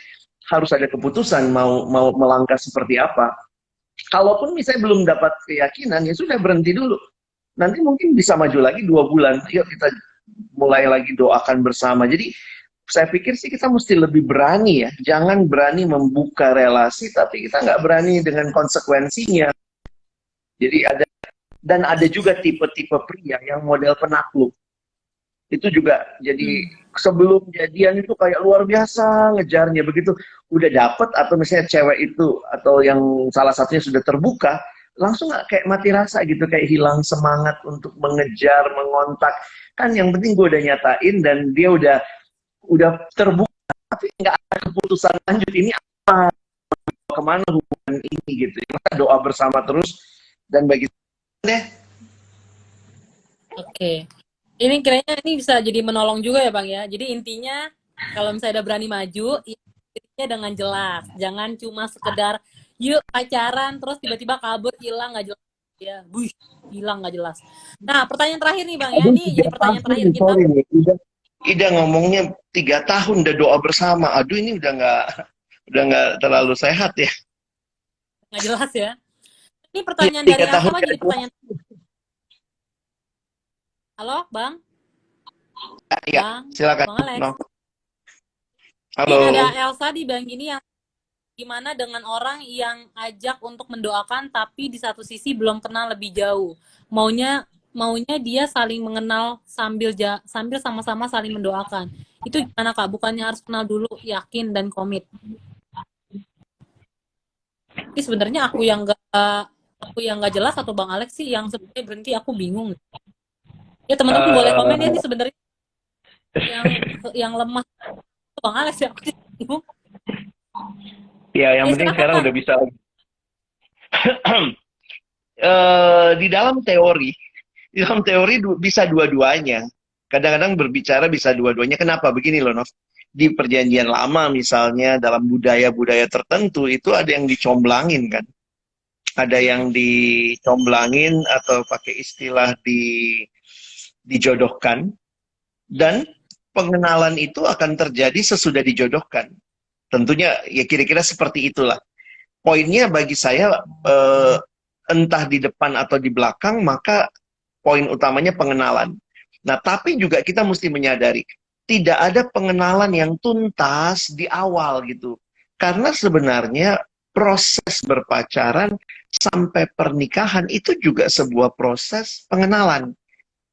harus ada keputusan mau melangkah seperti apa. Kalaupun misalnya belum dapat keyakinan, ya sudah berhenti dulu. Nanti mungkin bisa maju lagi 2 bulan, yuk kita mulai lagi doakan bersama. Jadi saya pikir sih kita mesti lebih berani ya, jangan berani membuka relasi tapi kita nggak berani dengan konsekuensinya. Jadi ada juga tipe-tipe pria yang model penakluk. Itu juga jadi sebelum jadian itu kayak luar biasa ngejarnya, begitu udah dapet atau misalnya cewek itu atau yang salah satunya sudah terbuka, langsung nggak kayak mati rasa gitu, kayak hilang semangat untuk mengejar, mengontak. Kan yang penting gue udah nyatain dan dia udah terbuka, tapi nggak ada keputusan lanjut, ini apa, kemana hubungan ini gitu. Maka doa bersama terus, dan bagi deh. Oke. Ini kiranya ini bisa jadi menolong juga ya Bang ya. Jadi intinya kalau misalnya udah berani maju, intinya dengan jelas. Jangan cuma sekedar yuk pacaran terus tiba-tiba kabur hilang nggak jelas ya. Hilang nggak jelas. Nah, pertanyaan terakhir nih Bang ya. Ini jadi pertanyaan terakhir kita. Sorry nih, Ida ngomongnya 3 tahun udah doa bersama. Aduh, ini udah nggak terlalu sehat ya. Nggak jelas ya. Ini pertanyaan dari Elsa lagi, jadi pertanyaan. Halo, Bang? Ya, Bang, silakan. Bang Alex. No. Halo. Ini ada Elsa di Bang gini yang gimana dengan orang yang ajak untuk mendoakan tapi di satu sisi belum kenal lebih jauh. Maunya maunya dia saling mengenal sambil sama-sama saling mendoakan. Itu gimana Kak? Bukannya harus kenal dulu, yakin dan komit. Tapi sebenarnya aku yang nggak jelas atau Bang Alex sih yang sebenarnya berhenti, aku bingung. Ya teman-teman boleh komen ya nih sebenarnya yang yang lemah Bang Alex ya, aku bingung. Ya, yang Ya penting silakan sekarang Kak. udah bisa. Di dalam teori bisa dua-duanya. Kadang-kadang berbicara bisa dua-duanya. Kenapa? Begini loh, Nov. Di perjanjian lama misalnya, dalam budaya-budaya tertentu, itu ada yang dicomblangin kan. Ada yang dicomblangin atau pakai istilah dijodohkan. Dan pengenalan itu akan terjadi sesudah dijodohkan. Tentunya ya kira-kira seperti itulah. Poinnya bagi saya, entah di depan atau di belakang, maka poin utamanya pengenalan. Nah, tapi juga kita mesti menyadari, tidak ada pengenalan yang tuntas di awal gitu. Karena sebenarnya proses berpacaran sampai pernikahan itu juga sebuah proses pengenalan.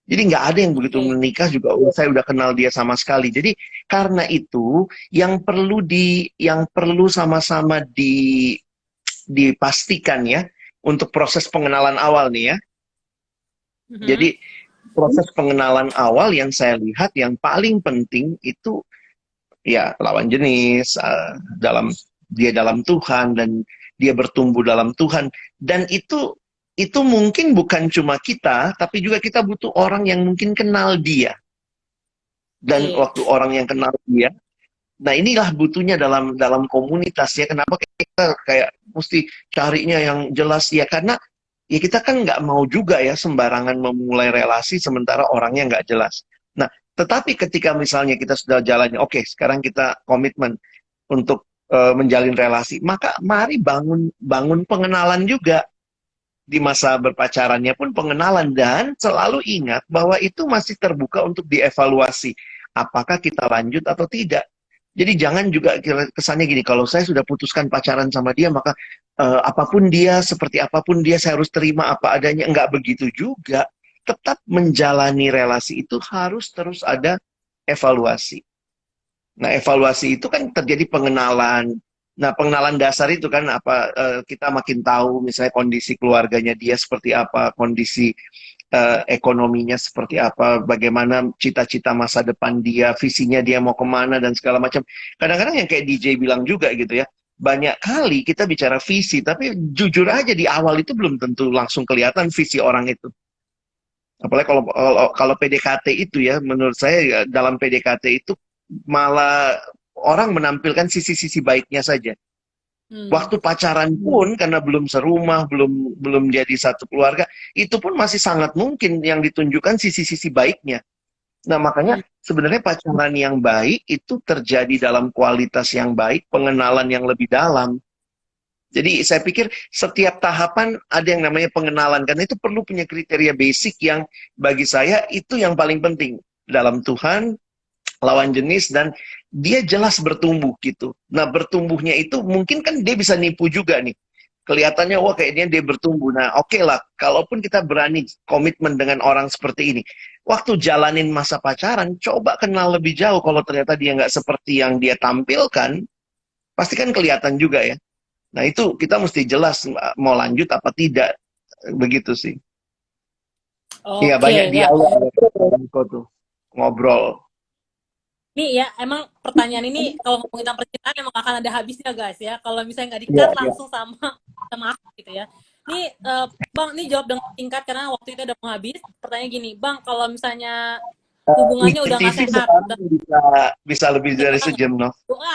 Jadi nggak ada yang begitu Oke. menikah juga, oh, saya udah kenal dia sama sekali. Jadi karena itu yang perlu sama-sama dipastikan ya untuk proses pengenalan awal nih ya. Mhm. Jadi proses pengenalan awal yang saya lihat yang paling penting itu ya lawan jenis, dia dalam Tuhan dan dia bertumbuh dalam Tuhan, dan itu mungkin bukan cuma kita, tapi juga kita butuh orang yang mungkin kenal dia. Dan Oke. waktu orang yang kenal dia, nah inilah butuhnya dalam komunitas ya. Kenapa kita kayak mesti carinya yang jelas ya, karena ya kita kan nggak mau juga ya sembarangan memulai relasi sementara orangnya nggak jelas. Nah, tetapi ketika misalnya kita sudah jalannya, oke, sekarang kita komitmen untuk menjalin relasi, maka mari bangun bangun pengenalan juga. Di masa berpacarannya pun pengenalan, dan selalu ingat bahwa itu masih terbuka untuk dievaluasi. Apakah kita lanjut atau tidak? Jadi jangan juga kesannya gini, kalau saya sudah putuskan pacaran sama dia, maka apapun dia, seperti apapun dia, saya harus terima apa adanya. Enggak begitu juga. Tetap menjalani relasi itu harus terus ada evaluasi. Nah, evaluasi itu kan terjadi pengenalan. Nah, pengenalan dasar itu kan kita makin tahu misalnya kondisi keluarganya dia seperti apa, kondisi ekonominya seperti apa, bagaimana cita-cita masa depan dia, visinya dia mau kemana dan segala macam. Kadang-kadang yang kayak DJ bilang juga gitu ya, banyak kali kita bicara visi, tapi jujur aja di awal itu belum tentu langsung kelihatan visi orang itu. Apalagi kalau PDKT itu ya, menurut saya ya, dalam PDKT itu malah orang menampilkan sisi-sisi baiknya saja. Hmm. Waktu pacaran pun karena belum serumah, belum belum jadi satu keluarga, itu pun masih sangat mungkin yang ditunjukkan sisi-sisi baiknya. Nah, makanya Hmm. sebenarnya pacaran yang baik itu terjadi dalam kualitas yang baik, pengenalan yang lebih dalam. Jadi saya pikir setiap tahapan ada yang namanya pengenalan, karena itu perlu punya kriteria basic yang bagi saya itu yang paling penting dalam Tuhan, lawan jenis, dan dia jelas bertumbuh gitu. Nah, bertumbuhnya itu mungkin kan dia bisa nipu juga nih. Kelihatannya wah kayaknya dia bertumbuh. Nah, oke lah, kalaupun kita berani komitmen dengan orang seperti ini, waktu jalanin masa pacaran, coba kenal lebih jauh. Kalau ternyata dia nggak seperti yang dia tampilkan, pasti kan kelihatan juga ya. Nah, itu kita mesti jelas mau lanjut apa tidak. Begitu sih. Iya, Oke, banyak ya. dialog tuh, ngobrol. Nih ya, emang pertanyaan ini kalau ngomongin tentang percintaan emang akan ada habisnya guys ya. Kalau misalnya nggak Iya, di-cut iya. langsung sama sama aku gitu ya. Nih Bang, nih jawab dengan singkat karena waktu itu udah mau habis. Pertanyaan gini, Bang, kalau misalnya hubungannya udah nggak IGTV sehat, sekarang udah bisa lebih nih dari Bang, sejam, no? doa,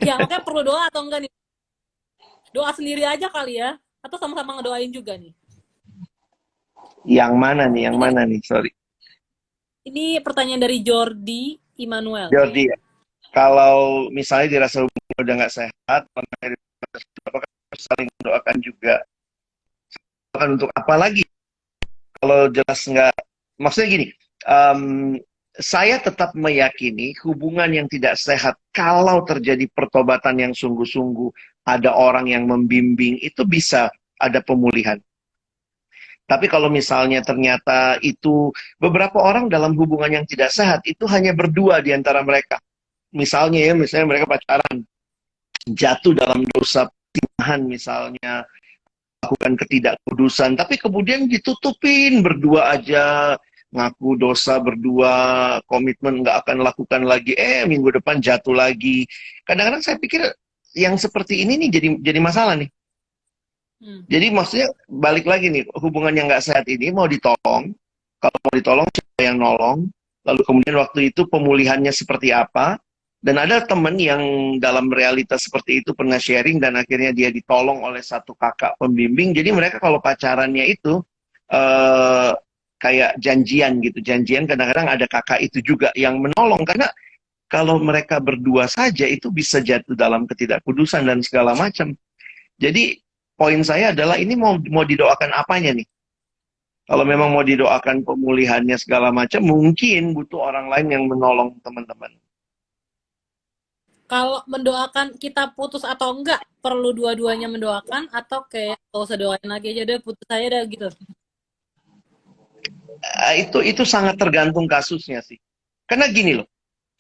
ya makanya perlu doa atau enggak nih? Doa sendiri aja kali ya, atau sama-sama ngedoain juga nih. Yang mana nih? Yang Ini mana nih? Sorry. ini pertanyaan dari Jordi Immanuel. Jordi, ya. Kalau misalnya dirasa hubungan udah nggak sehat, apakah harus saling mendoakan juga? Doakan untuk apa lagi? Kalau jelas nggak, maksudnya gini, em, saya tetap meyakini hubungan yang tidak sehat, kalau terjadi pertobatan yang sungguh-sungguh, ada orang yang membimbing, itu bisa ada pemulihan. Tapi kalau misalnya ternyata itu beberapa orang dalam hubungan yang tidak sehat itu hanya berdua di antara mereka. Misalnya mereka pacaran, jatuh dalam dosa pertinahan misalnya, lakukan ketidakkudusan, tapi kemudian ditutupin berdua aja, ngaku dosa berdua, komitmen nggak akan lakukan lagi, minggu depan jatuh lagi. Kadang-kadang saya pikir yang seperti ini nih jadi masalah nih. Jadi maksudnya balik lagi nih, hubungan yang nggak sehat ini mau ditolong, kalau mau ditolong siapa yang nolong, lalu kemudian waktu itu pemulihannya seperti apa, dan ada teman yang dalam realitas seperti itu pernah sharing dan akhirnya dia ditolong oleh satu kakak pembimbing, jadi mereka kalau pacarannya itu kayak janjian gitu, janjian kadang-kadang ada kakak itu juga yang menolong, karena kalau mereka berdua saja itu bisa jatuh dalam ketidakkudusan dan segala macam. Jadi poin saya adalah ini mau didoakan apanya nih? Kalau memang mau didoakan pemulihannya segala macam, mungkin butuh orang lain yang menolong teman-teman. Kalau mendoakan kita putus atau enggak, perlu dua-duanya mendoakan atau kayak gak usah doain lagi aja deh, putus saya dah gitu. Itu sangat tergantung kasusnya sih. Karena gini loh,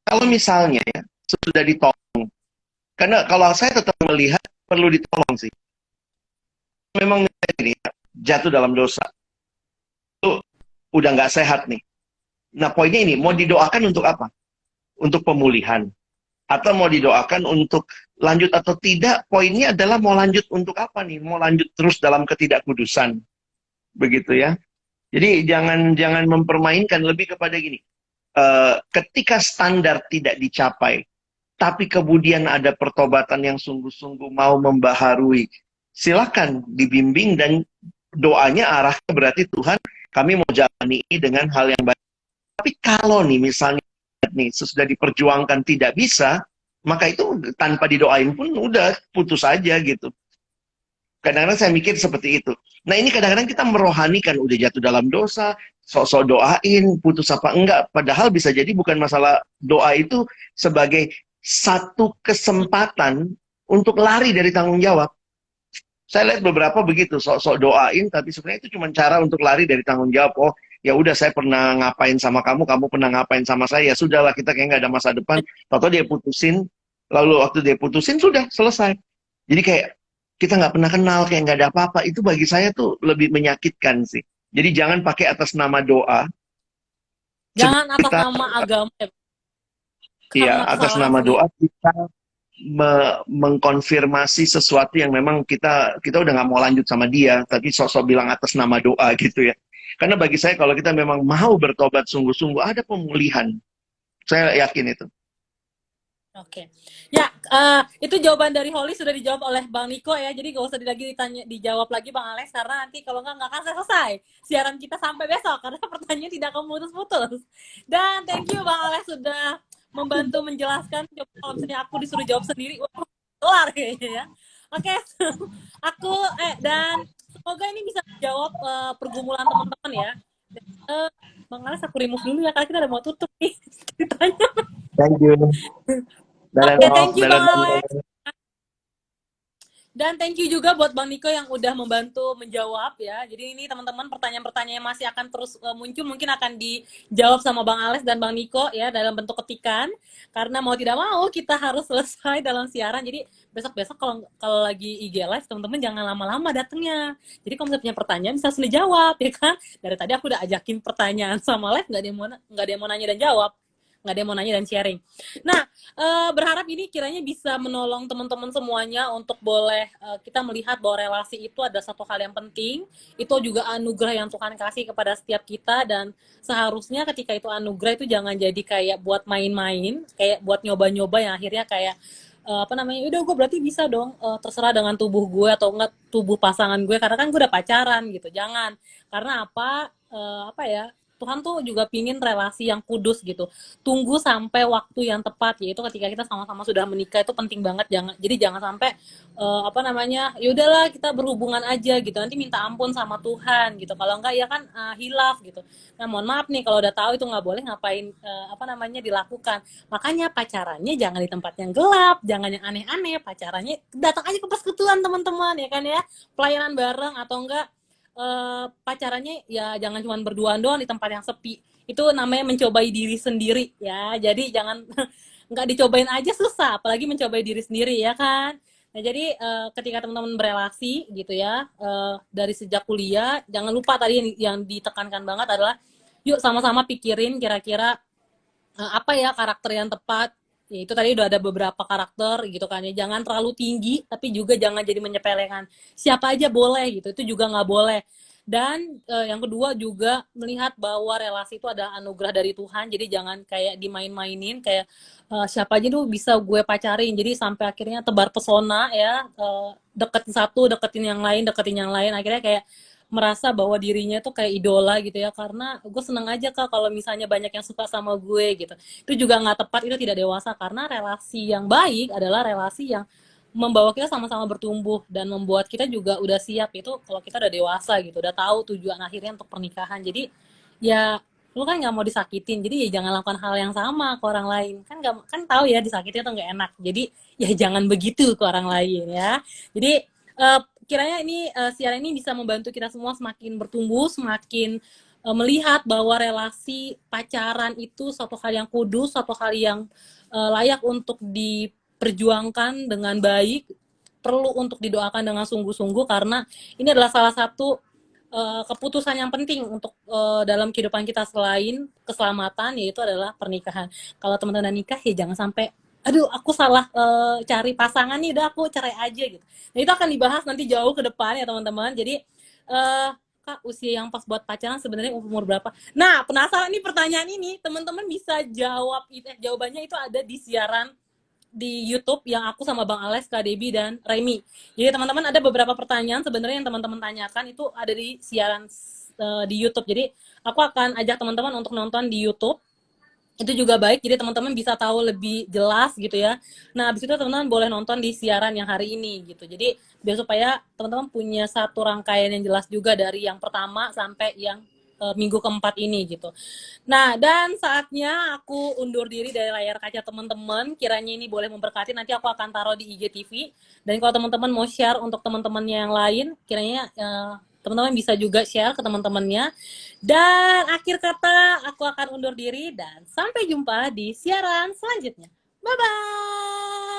kalau misalnya ya sudah ditolong, karena kalau saya tetap melihat perlu ditolong sih. Memang ini jatuh dalam dosa, itu udah nggak sehat nih. Nah poinnya ini, mau didoakan untuk apa? Untuk pemulihan. Atau mau didoakan untuk lanjut atau tidak, poinnya adalah mau lanjut untuk apa nih? Mau lanjut terus dalam ketidakkudusan. Begitu ya. Jadi jangan mempermainkan, lebih kepada gini. Ketika standar tidak dicapai, tapi kemudian ada pertobatan yang sungguh-sungguh mau membaharui, silakan dibimbing dan doanya arahnya berarti Tuhan, kami mau jalani ini dengan hal yang baik. Tapi kalau nih misalnya nih sesudah diperjuangkan tidak bisa, maka itu tanpa didoain pun udah putus aja gitu. Kadang-kadang saya mikir seperti itu. Nah ini kadang-kadang kita merohanikan, udah jatuh dalam dosa, sok-sok doain, putus apa enggak. Padahal bisa jadi bukan masalah doa itu sebagai satu kesempatan untuk lari dari tanggung jawab. Saya lihat beberapa begitu, sok-sok doain, tapi sebenarnya itu cuma cara untuk lari dari tanggung jawab. Oh, ya udah saya pernah ngapain sama kamu, kamu pernah ngapain sama saya, ya sudahlah kita kayak nggak ada masa depan. Atau dia putusin, lalu waktu dia putusin sudah selesai. Jadi kayak kita nggak pernah kenal, kayak nggak ada apa-apa. Itu bagi saya tuh lebih menyakitkan sih. Jadi jangan pakai atas nama doa. Jangan atas kita, nama agama. iya, atas nama doa kita mengkonfirmasi sesuatu yang memang kita udah nggak mau lanjut sama dia, tapi sosok bilang atas nama doa gitu ya. Karena bagi saya kalau kita memang mau bertobat sungguh-sungguh, ada pemulihan. Saya yakin itu. Oke. Ya, itu jawaban dari Holly sudah dijawab oleh Bang Niko ya. Jadi gak usah lagi dijawab lagi Bang Alex, karena nanti kalau nggak akan selesai siaran kita sampai besok karena pertanyaan tidak akan putus-putus. Dan thank you Bang Alex sudah membantu menjelaskan. Coba kalau misalnya aku disuruh jawab sendiri, wah, kelar kayaknya ya. Oke, aku dan semoga ini bisa menjawab pergumulan teman-teman ya. Bang Alex aku remove dulu ya, karena kita udah mau tutup nih ceritanya. Thank you. Oke, thank you Bang Alex. Dan thank you juga buat Bang Niko yang udah membantu menjawab ya. Jadi ini teman-teman pertanyaan-pertanyaan yang masih akan terus muncul, mungkin akan dijawab sama Bang Alex dan Bang Niko ya dalam bentuk ketikan. Karena mau tidak mau kita harus selesai dalam siaran. Jadi besok-besok kalau lagi IG live teman-teman jangan lama-lama datangnya. Jadi kalau misalnya punya pertanyaan bisa langsung dijawab ya kan. Dari tadi aku udah ajakin pertanyaan sama live, nggak ada yang mau nanya dan jawab. Nggak ada yang mau nanya dan sharing. Nah, berharap ini kiranya bisa menolong teman-teman semuanya untuk boleh kita melihat bahwa relasi itu ada satu hal yang penting. Itu juga anugerah yang Tuhan kasih kepada setiap kita, dan seharusnya ketika itu anugerah itu jangan jadi kayak buat main-main, kayak buat nyoba-nyoba yang akhirnya kayak udah gue berarti bisa dong terserah dengan tubuh gue atau enggak tubuh pasangan gue karena kan gue udah pacaran gitu. Jangan. Karena Tuhan tuh juga pingin relasi yang kudus gitu. Tunggu sampai waktu yang tepat, yaitu ketika kita sama-sama sudah menikah, itu penting banget. Jangan sampai yaudahlah kita berhubungan aja gitu. Nanti minta ampun sama Tuhan gitu. Kalau enggak ya kan hilaf gitu. Nah mohon maaf nih kalau udah tahu itu nggak boleh, ngapain dilakukan. Makanya pacarannya jangan di tempat yang gelap, jangan yang aneh-aneh. Pacarannya datang aja ke persekutuan teman-teman ya kan ya. Pelayanan bareng atau enggak pacarannya ya jangan cuma berduaan doang di tempat yang sepi. Itu namanya mencobai diri sendiri ya. Jadi jangan nggak dicobain aja susah, apalagi mencobai diri sendiri ya kan. Nah jadi ketika teman-teman berelasi gitu ya, dari sejak kuliah, jangan lupa tadi yang ditekankan banget adalah yuk sama-sama pikirin kira-kira apa ya karakter yang tepat. Ya itu tadi udah ada beberapa karakter gitu kan ya. Jangan terlalu tinggi tapi juga jangan jadi menyepelekan. Siapa aja boleh gitu. Itu juga nggak boleh. Dan yang kedua juga melihat bahwa relasi itu ada anugerah dari Tuhan. Jadi jangan kayak dimain-mainin kayak siapa aja tuh bisa gue pacarin. Jadi sampai akhirnya tebar pesona ya, deketin satu, deketin yang lain. Akhirnya kayak merasa bahwa dirinya tuh kayak idola gitu ya, karena gue seneng aja Kak kalau misalnya banyak yang suka sama gue gitu. Itu juga nggak tepat, itu tidak dewasa, karena relasi yang baik adalah relasi yang membawa kita sama-sama bertumbuh dan membuat kita juga udah siap itu kalau kita udah dewasa gitu, udah tahu tujuan akhirnya untuk pernikahan. Jadi ya lu kan nggak mau disakitin, jadi ya jangan lakukan hal yang sama ke orang lain, kan nggak, kan tahu ya disakitin tuh nggak enak, jadi ya jangan begitu ke orang lain ya. Jadi kiranya ini siaran ini bisa membantu kita semua semakin bertumbuh, semakin melihat bahwa relasi pacaran itu suatu hal yang kudus, suatu hal yang layak untuk diperjuangkan dengan baik, perlu untuk didoakan dengan sungguh-sungguh, karena ini adalah salah satu keputusan yang penting untuk dalam kehidupan kita selain keselamatan, yaitu adalah pernikahan. Kalau teman-teman nikah ya jangan sampai aduh aku salah cari pasangan nih, udah aku cerai aja gitu. Nah itu akan dibahas nanti jauh ke depan ya teman-teman. Jadi Kak, usia yang pas buat pacaran sebenarnya umur berapa? Nah penasaran nih pertanyaan ini, teman-teman bisa jawab jawabannya itu ada di siaran di YouTube yang aku sama Bang Alex, Kak Debbie, dan Remy. Jadi teman-teman ada beberapa pertanyaan sebenarnya yang teman-teman tanyakan itu ada di siaran di YouTube. Jadi aku akan ajak teman-teman untuk nonton di YouTube. Itu juga baik, jadi teman-teman bisa tahu lebih jelas gitu ya. Nah, habis itu teman-teman boleh nonton di siaran yang hari ini gitu. Jadi biar supaya teman-teman punya satu rangkaian yang jelas juga dari yang pertama sampai yang minggu keempat ini gitu. Nah, dan saatnya aku undur diri dari layar kaca teman-teman. Kiranya ini boleh memberkati, nanti aku akan taruh di IGTV. Dan kalau teman-teman mau share untuk teman-temannya yang lain, kiranya teman-teman bisa juga share ke teman-temannya. Dan akhir kata, aku akan undur diri dan sampai jumpa di siaran selanjutnya. Bye-bye!